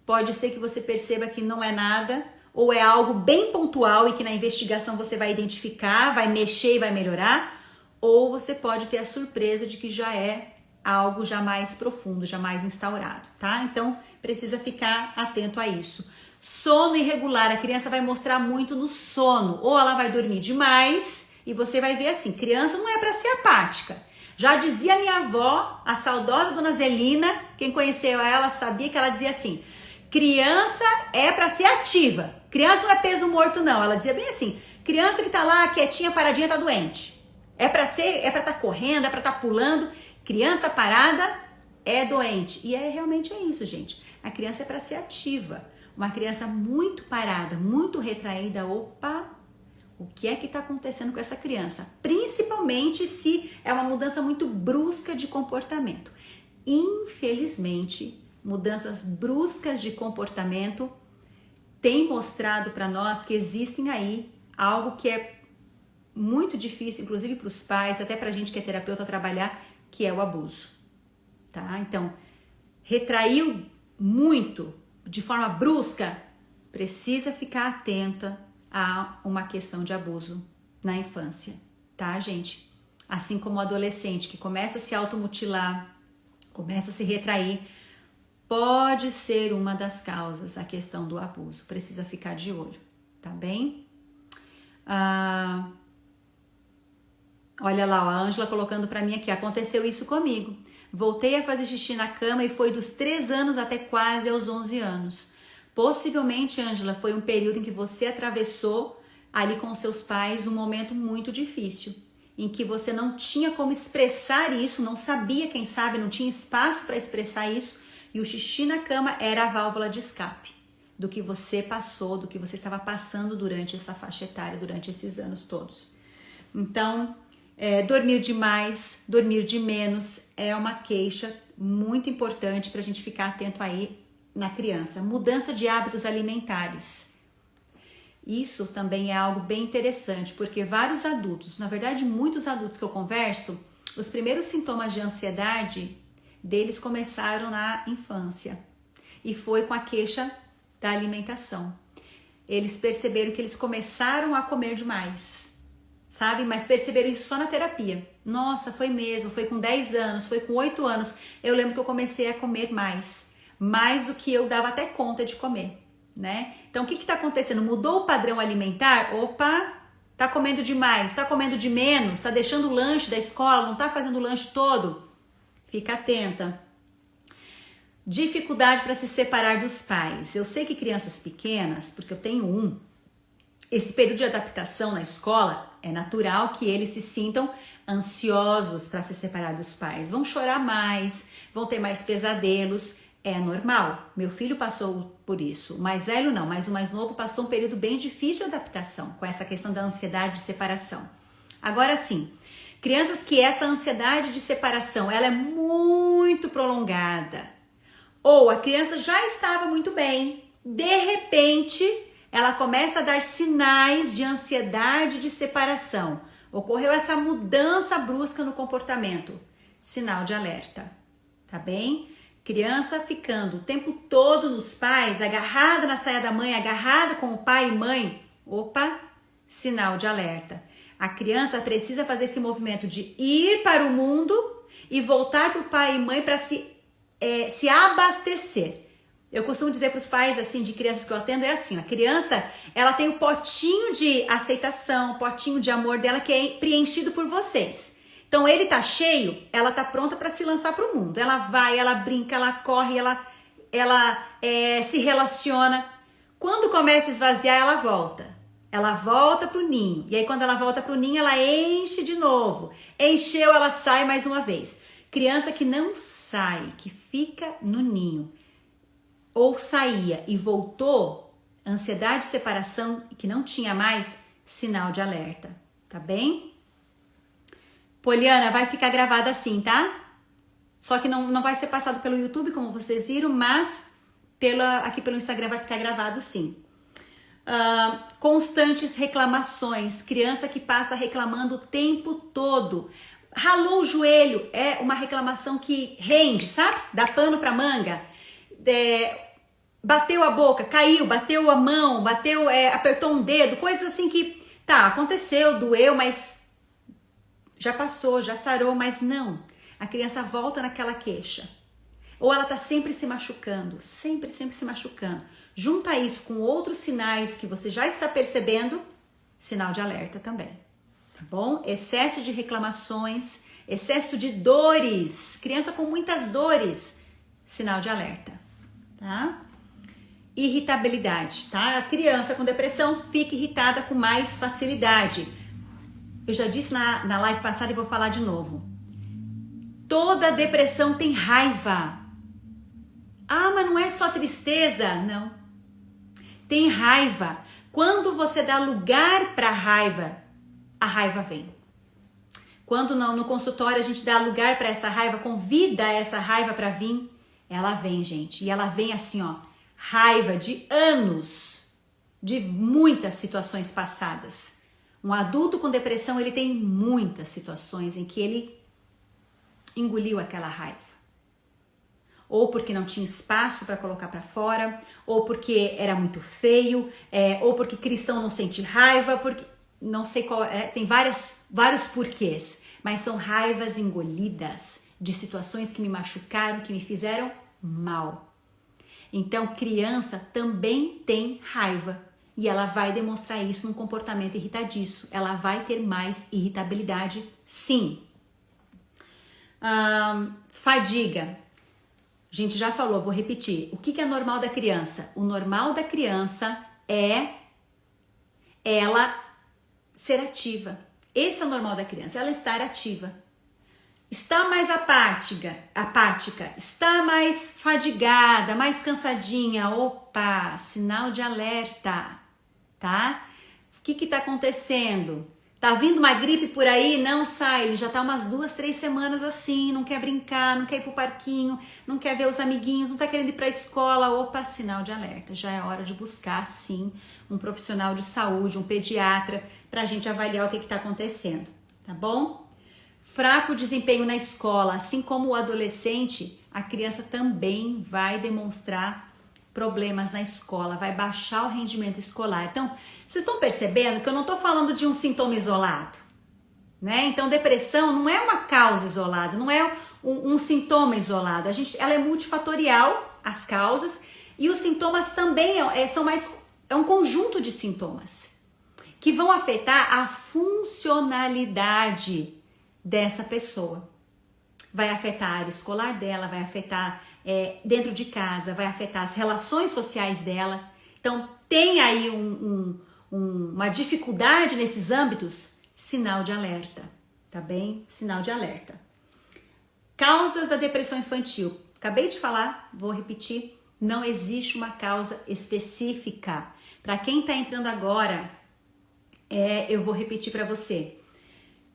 Pode ser que você perceba que não é nada, ou é algo bem pontual e que na investigação você vai identificar, vai mexer e vai melhorar, ou você pode ter a surpresa de que já é algo já mais profundo, já mais instaurado, tá? Então, precisa ficar atento a isso. Sono irregular, a criança vai mostrar muito no sono, ou ela vai dormir demais, e você vai ver assim, criança não é para ser apática. Já dizia minha avó, a saudosa Dona Zelina, quem conheceu ela sabia que ela dizia assim, criança é para ser ativa, criança não é peso morto não, ela dizia bem assim, criança que tá lá quietinha, paradinha, tá doente. É para estar correndo, é para estar pulando. Criança parada é doente. E realmente é isso, gente. A criança é para ser ativa. Uma criança muito parada, muito retraída, o que é que está acontecendo com essa criança? Principalmente se é uma mudança muito brusca de comportamento. Infelizmente, mudanças bruscas de comportamento têm mostrado para nós que existem aí algo que é muito difícil, inclusive para os pais, até para a gente que é terapeuta trabalhar, que é o abuso, tá? Então, retraiu muito, de forma brusca, precisa ficar atenta a uma questão de abuso na infância, tá, gente? Assim como o adolescente que começa a se automutilar, começa a se retrair, pode ser uma das causas a questão do abuso, precisa ficar de olho, tá bem? Olha lá, a Ângela colocando para mim aqui, aconteceu isso comigo. Voltei a fazer xixi na cama e foi dos 3 anos até quase aos 11 anos. Possivelmente, Ângela, foi um período em que você atravessou ali com seus pais um momento muito difícil, em que você não tinha como expressar isso, não sabia, quem sabe, não tinha espaço para expressar isso, e o xixi na cama era a válvula de escape. do que você passou, do que você estava passando durante essa faixa etária, durante esses anos todos. Então, dormir demais, dormir de menos é uma queixa muito importante para a gente ficar atento aí na criança. Mudança de hábitos alimentares. Isso também é algo bem interessante, porque vários adultos, na verdade muitos adultos que eu converso, os primeiros sintomas de ansiedade deles começaram na infância e foi com a queixa da alimentação. Eles perceberam que eles começaram a comer demais, sabe? Mas perceberam isso só na terapia. Nossa, foi mesmo, foi com 10 anos, foi com 8 anos. Eu lembro que eu comecei a comer mais do que eu dava até conta de comer, né? Então, o que está acontecendo? Mudou o padrão alimentar? Opa, tá comendo demais, tá comendo de menos, tá deixando o lanche da escola, não tá fazendo o lanche todo? Fica atenta. Dificuldade para se separar dos pais. Eu sei que crianças pequenas, porque eu tenho esse período de adaptação na escola, é natural que eles se sintam ansiosos para se separar dos pais. Vão chorar mais, vão ter mais pesadelos, é normal. Meu filho passou por isso. O mais velho não, mas o mais novo passou um período bem difícil de adaptação com essa questão da ansiedade de separação. Agora sim, crianças que essa ansiedade de separação ela é muito prolongada, ou a criança já estava muito bem, de repente ela começa a dar sinais de ansiedade de separação. Ocorreu essa mudança brusca no comportamento. Sinal de alerta, tá bem? Criança ficando o tempo todo nos pais, agarrada na saia da mãe, agarrada com o pai e mãe. Opa, sinal de alerta. A criança precisa fazer esse movimento de ir para o mundo e voltar para o pai e mãe para se abastecer. Eu costumo dizer para os pais assim de crianças que eu atendo, é assim, a criança ela tem o potinho de aceitação, o potinho de amor dela que é preenchido por vocês. Então ele tá cheio, ela tá pronta para se lançar para o mundo. Ela vai, ela brinca, ela corre, ela se relaciona. Quando começa a esvaziar, ela volta. Ela volta pro ninho. E aí quando ela volta pro ninho, ela enche de novo. Encheu, ela sai mais uma vez. Criança que não sai, que fica no ninho, ou saía e voltou, ansiedade de separação que não tinha mais, sinal de alerta, tá bem? Poliana, vai ficar gravada assim, tá? Só que não vai ser passado pelo YouTube, como vocês viram, mas aqui pelo Instagram vai ficar gravado sim. Constantes reclamações, criança que passa reclamando o tempo todo. Ralou o joelho, é uma reclamação que rende, sabe? Dá pano pra manga. Bateu a boca, caiu, bateu a mão, apertou um dedo, coisas assim que, tá, aconteceu, doeu, mas já passou, já sarou, mas não. A criança volta naquela queixa. Ou ela tá sempre se machucando, sempre se machucando. Junta isso com outros sinais que você já está percebendo, sinal de alerta também. Tá bom? Excesso de reclamações, excesso de dores, criança com muitas dores, sinal de alerta, tá? Irritabilidade, tá? A criança com depressão fica irritada com mais facilidade. Eu já disse na live passada e vou falar de novo. Toda depressão tem raiva. Ah, mas não é só tristeza? Não. Tem raiva. Quando você dá lugar para a raiva vem. Quando no consultório a gente dá lugar para essa raiva, convida essa raiva para vir, ela vem, gente. E ela vem assim, ó, raiva de anos, de muitas situações passadas. Um adulto com depressão, ele tem muitas situações em que ele engoliu aquela raiva. Ou porque não tinha espaço para colocar para fora, ou porque era muito feio, ou porque cristão não sente raiva, porque não sei qual tem vários porquês, mas são raivas engolidas de situações que me machucaram, que me fizeram mal. Então, criança também tem raiva e ela vai demonstrar isso num comportamento irritadiço. Ela vai ter mais irritabilidade, sim. Fadiga. A gente já falou, vou repetir. O que é normal da criança? O normal da criança é ela ser ativa. Esse é o normal da criança, ela estar ativa. Está mais apática, está mais fadigada, mais cansadinha. Opa, sinal de alerta, tá? O que está acontecendo? Tá vindo uma gripe por aí? Não sai, ele já tá umas 2, 3 semanas assim, não quer brincar, não quer ir pro parquinho, não quer ver os amiguinhos, não tá querendo ir pra escola. Opa, sinal de alerta, já é hora de buscar sim um profissional de saúde, um pediatra, pra gente avaliar o que tá acontecendo, tá bom? Fraco desempenho na escola, assim como o adolescente, a criança também vai demonstrar problemas na escola, vai baixar o rendimento escolar. Então, vocês estão percebendo que eu não estou falando de um sintoma isolado, né? Então, depressão não é uma causa isolada, não é um sintoma isolado. Ela é multifatorial, as causas, e os sintomas também é um conjunto de sintomas que vão afetar a funcionalidade dessa pessoa. Vai afetar a área escolar dela, vai afetar dentro de casa, vai afetar as relações sociais dela. Então, tem aí uma dificuldade nesses âmbitos, sinal de alerta, tá bem? Sinal de alerta. Causas da depressão infantil. Acabei de falar, vou repetir, não existe uma causa específica. Para quem está entrando agora, eu vou repetir para você.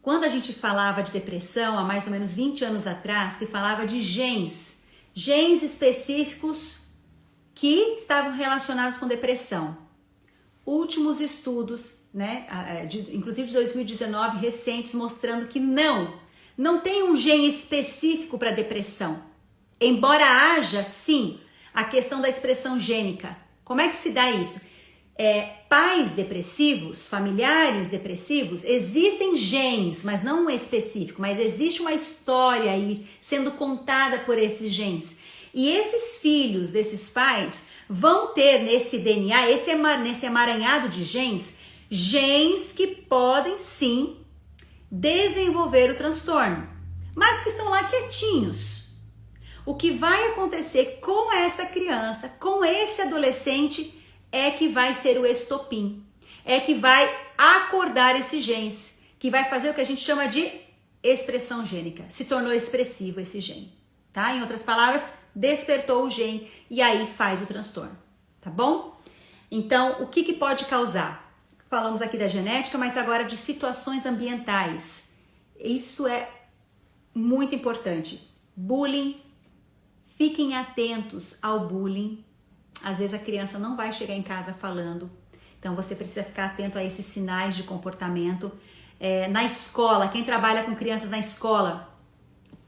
Quando a gente falava de depressão, há mais ou menos 20 anos atrás, se falava de genes específicos que estavam relacionados com depressão. Últimos estudos, né, inclusive de 2019, recentes, mostrando que não tem um gene específico para depressão. Embora haja, sim, a questão da expressão gênica. Como é que se dá isso? Pais depressivos, familiares depressivos, existem genes, mas não um específico, mas existe uma história aí sendo contada por esses genes. E esses filhos desses pais vão ter nesse DNA, nesse emaranhado de genes que podem sim desenvolver o transtorno, mas que estão lá quietinhos. O que vai acontecer com essa criança, com esse adolescente, é que vai ser o estopim, é que vai acordar esses genes, que vai fazer o que a gente chama de expressão gênica. Se tornou expressivo esse gene, tá? Em outras palavras, despertou o gene e aí faz o transtorno, tá bom? Então, o que pode causar? Falamos aqui da genética, mas agora de situações ambientais. Isso é muito importante. Bullying, fiquem atentos ao bullying. Às vezes a criança não vai chegar em casa falando, então você precisa ficar atento a esses sinais de comportamento. Na escola, quem trabalha com crianças na escola,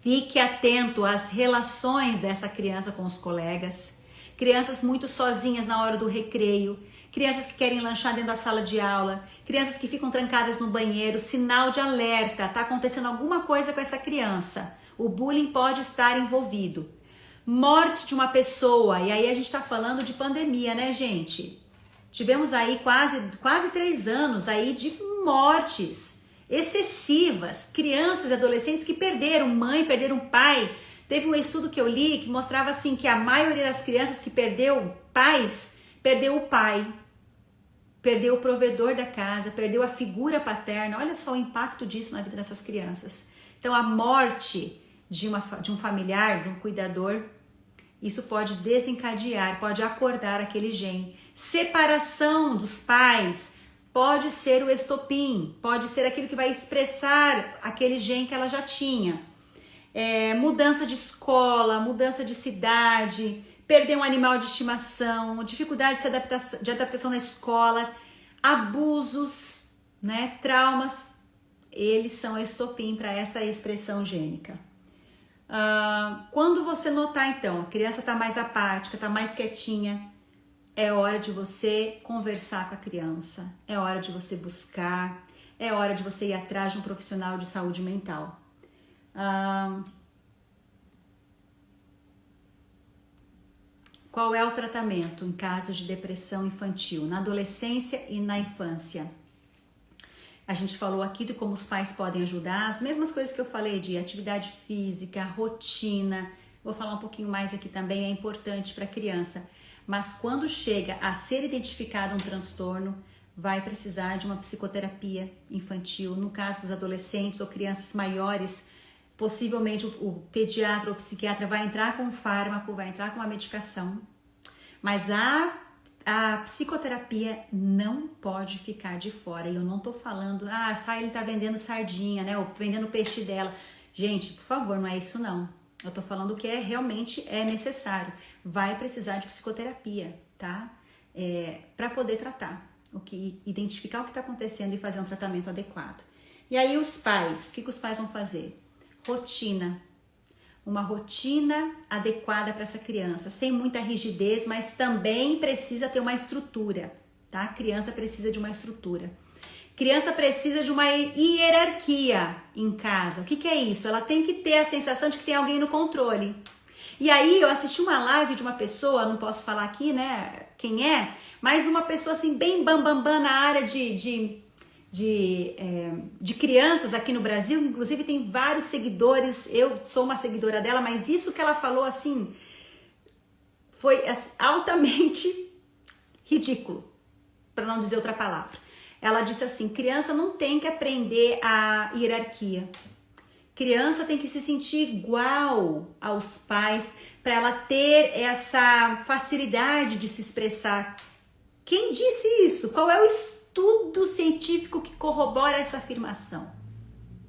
fique atento às relações dessa criança com os colegas. Crianças muito sozinhas na hora do recreio, crianças que querem lanchar dentro da sala de aula, crianças que ficam trancadas no banheiro, sinal de alerta, tá acontecendo alguma coisa com essa criança. O bullying pode estar envolvido. Morte de uma pessoa, e aí a gente tá falando de pandemia, né, gente? Tivemos aí quase 3 anos aí de mortes excessivas, crianças e adolescentes que perderam mãe, perderam pai. Teve um estudo que eu li que mostrava assim que a maioria das crianças que perdeu pais, perdeu o pai, perdeu o provedor da casa, perdeu a figura paterna. Olha só o impacto disso na vida dessas crianças. Então a morte de um familiar, de um cuidador, isso pode desencadear, pode acordar aquele gene. Separação dos pais pode ser o estopim, pode ser aquilo que vai expressar aquele gene que ela já tinha. Mudança de escola, mudança de cidade, perder um animal de estimação, dificuldade de adaptação na escola, abusos, né, traumas, eles são estopim para essa expressão gênica. Quando você notar então, a criança está mais apática, está mais quietinha, é hora de você conversar com a criança, é hora de você buscar, é hora de você ir atrás de um profissional de saúde mental. Qual é o tratamento em casos de depressão infantil, na adolescência e na infância? A gente falou aqui de como os pais podem ajudar, as mesmas coisas que eu falei de atividade física, rotina. Vou falar um pouquinho mais aqui também, é importante para a criança. Mas quando chega a ser identificado um transtorno, vai precisar de uma psicoterapia infantil. No caso dos adolescentes ou crianças maiores, possivelmente o pediatra ou o psiquiatra vai entrar com um fármaco, vai entrar com uma medicação, mas a psicoterapia não pode ficar de fora. E eu não tô falando, ele tá vendendo sardinha, né, ou vendendo peixe dela. Gente, por favor, não é isso não. Eu tô falando que realmente é necessário. Vai precisar de psicoterapia, tá? Para poder tratar, identificar o que está acontecendo e fazer um tratamento adequado. E aí os pais, o que os pais vão fazer? Rotina. Uma rotina adequada para essa criança, sem muita rigidez, mas também precisa ter uma estrutura, tá? A criança precisa de uma estrutura. Criança precisa de uma hierarquia em casa. O que é isso? Ela tem que ter a sensação de que tem alguém no controle. E aí eu assisti uma live de uma pessoa, não posso falar aqui, né, quem é, mas uma pessoa assim bem bambambam na área de crianças aqui no Brasil, inclusive tem vários seguidores, eu sou uma seguidora dela, mas isso que ela falou assim, foi altamente ridículo, para não dizer outra palavra. Ela disse assim, criança não tem que aprender a hierarquia. Criança tem que se sentir igual aos pais para ela ter essa facilidade de se expressar. Quem disse isso? Qual é o estudo científico que corrobora essa afirmação?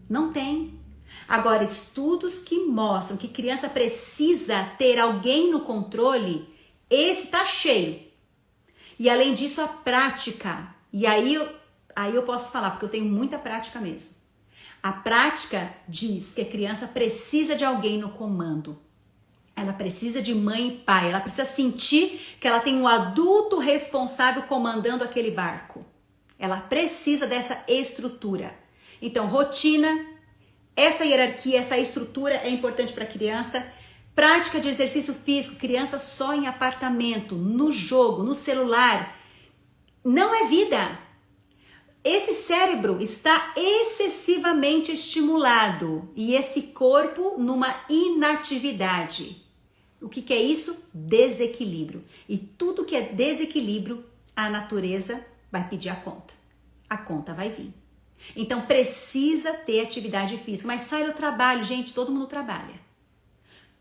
Não tem. Agora, estudos que mostram que criança precisa ter alguém no controle, esse tá cheio. E além disso, a prática. E aí eu posso falar, porque eu tenho muita prática mesmo. A prática diz que a criança precisa de alguém no comando. Ela precisa de mãe e pai. Ela precisa sentir que ela tem um adulto responsável comandando aquele barco. Ela precisa dessa estrutura. Então, rotina, essa hierarquia, essa estrutura é importante para a criança. Prática de exercício físico. Criança só em apartamento, no jogo, no celular. Não é vida. Esse cérebro está excessivamente estimulado e esse corpo numa inatividade. O que é isso? Desequilíbrio. E tudo que é desequilíbrio, a natureza vai pedir a conta. A conta vai vir. Então precisa ter atividade física. Mas sai do trabalho, gente, todo mundo trabalha.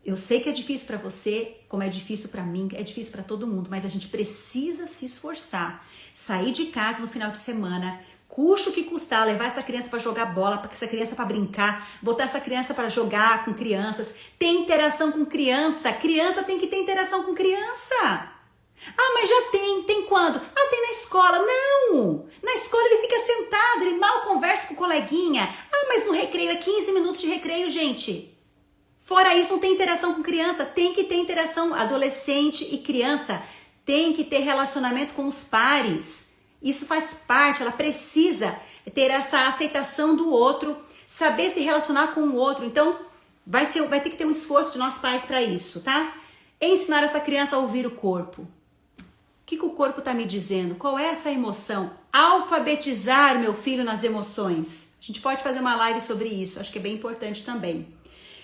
Eu sei que é difícil para você, como é difícil para mim, é difícil para todo mundo, mas a gente precisa se esforçar. Sair de casa no final de semana, custa o que custar, levar essa criança para jogar bola, para essa criança para brincar, botar essa criança para jogar com crianças, ter interação com criança. Criança tem que ter interação com criança. Mas já tem quando? Tem na escola. Não! Na escola ele fica sentado, ele mal conversa com o coleguinha. Mas no recreio é 15 minutos de recreio, gente. Fora isso, não tem interação com criança. Tem que ter interação. Adolescente e criança tem que ter relacionamento com os pares. Isso faz parte, ela precisa ter essa aceitação do outro, saber se relacionar com o outro. Então, vai ter que ter um esforço de nós pais para isso, tá? Ensinar essa criança a ouvir o corpo. O que o corpo está me dizendo? Qual é essa emoção? Alfabetizar meu filho nas emoções. A gente pode fazer uma live sobre isso, acho que é bem importante também.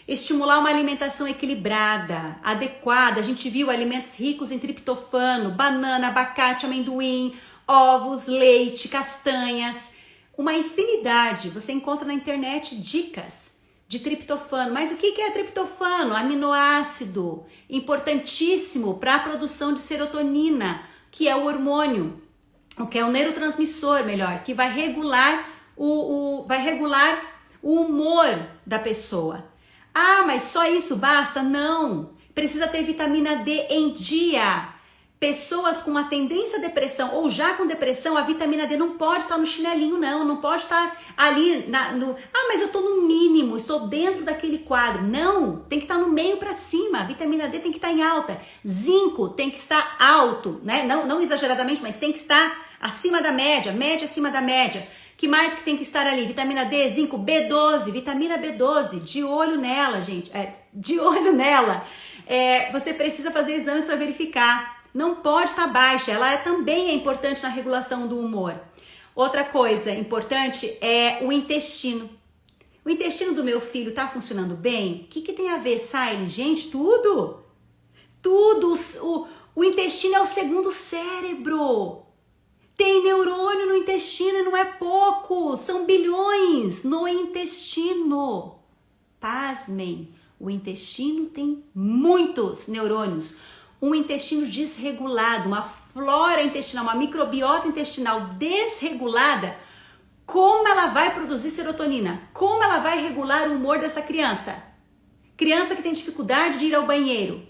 Estimular uma alimentação equilibrada, adequada. A gente viu alimentos ricos em triptofano, banana, abacate, amendoim, ovos, leite, castanhas, uma infinidade. Você encontra na internet dicas de triptofano. Mas o que é triptofano? Aminoácido, importantíssimo para a produção de serotonina, que é o hormônio, que é o neurotransmissor, melhor, que vai regular o humor da pessoa. Mas só isso basta? Não, precisa ter vitamina D em dia. Pessoas com uma tendência à depressão ou já com depressão, a vitamina D não pode estar no chinelinho, não pode estar ali mas eu estou no mínimo, estou dentro daquele quadro. Não, tem que estar no meio para cima, a vitamina D tem que estar em alta, zinco tem que estar alto, né? Não exageradamente, mas tem que estar acima da média acima da média. Que mais que tem que estar ali? Vitamina D, zinco, B12, vitamina B12, de olho nela, gente, de olho nela. Você precisa fazer exames para verificar. Não pode estar baixa, ela também é importante na regulação do humor. Outra coisa importante é o intestino. O intestino do meu filho está funcionando bem? O que tem a ver, Silent? Gente, tudo. O intestino é o segundo cérebro. Tem neurônio no intestino e não é pouco. São bilhões no intestino. Pasmem, o intestino tem muitos neurônios. Um intestino desregulado, uma flora intestinal, uma microbiota intestinal desregulada, como ela vai produzir serotonina? Como ela vai regular o humor dessa criança? Criança que tem dificuldade de ir ao banheiro,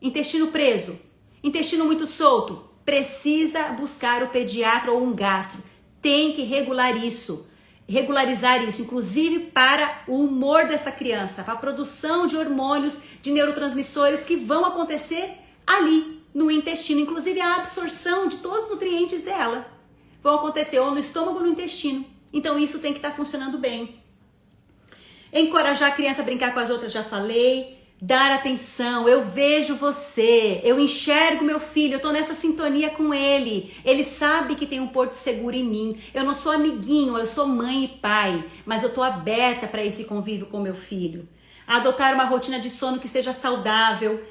intestino preso, intestino muito solto, precisa buscar o pediatra ou um gastro. Tem que regularizar isso, inclusive para o humor dessa criança, para a produção de hormônios, de neurotransmissores que vão acontecer ali no intestino, inclusive a absorção de todos os nutrientes dela vão acontecer ou no estômago ou no intestino. Então isso tem que estar funcionando bem. Encorajar a criança a brincar com as outras, já falei. Dar atenção, eu vejo você, eu enxergo meu filho, eu tô nessa sintonia com ele. Ele sabe que tem um porto seguro em mim. Eu não sou amiguinho, eu sou mãe e pai, mas eu tô aberta para esse convívio com meu filho. Adotar uma rotina de sono que seja saudável.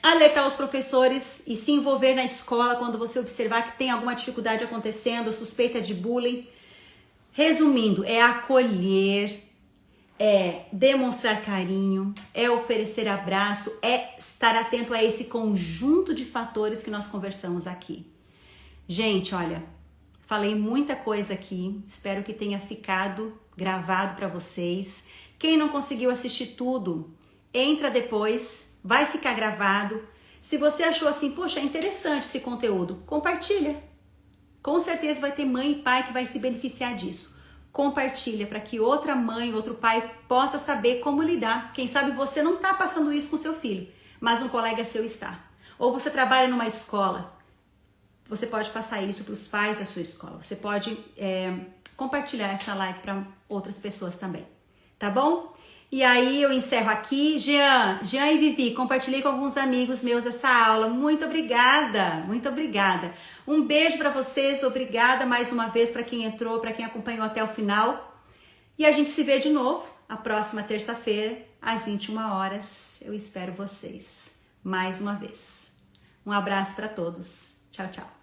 Alertar os professores e se envolver na escola quando você observar que tem alguma dificuldade acontecendo, suspeita de bullying. Resumindo, é acolher, é demonstrar carinho, é oferecer abraço, é estar atento a esse conjunto de fatores que nós conversamos aqui. Gente, olha, falei muita coisa aqui, espero que tenha ficado gravado para vocês. Quem não conseguiu assistir tudo, entra depois, vai ficar gravado. Se você achou assim, poxa, é interessante esse conteúdo, compartilha. Com certeza vai ter mãe e pai que vai se beneficiar disso. Compartilha para que outra mãe, outro pai possa saber como lidar. Quem sabe você não está passando isso com seu filho, mas um colega seu está. Ou você trabalha numa escola, você pode passar isso para os pais da sua escola. Você pode compartilhar essa live para outras pessoas também, tá bom? E aí eu encerro aqui. Jean e Vivi, compartilhei com alguns amigos meus essa aula. Muito obrigada, muito obrigada. Um beijo para vocês, obrigada mais uma vez para quem entrou, para quem acompanhou até o final. E a gente se vê de novo a próxima terça-feira, às 21 horas. Eu espero vocês mais uma vez. Um abraço para todos. Tchau, tchau.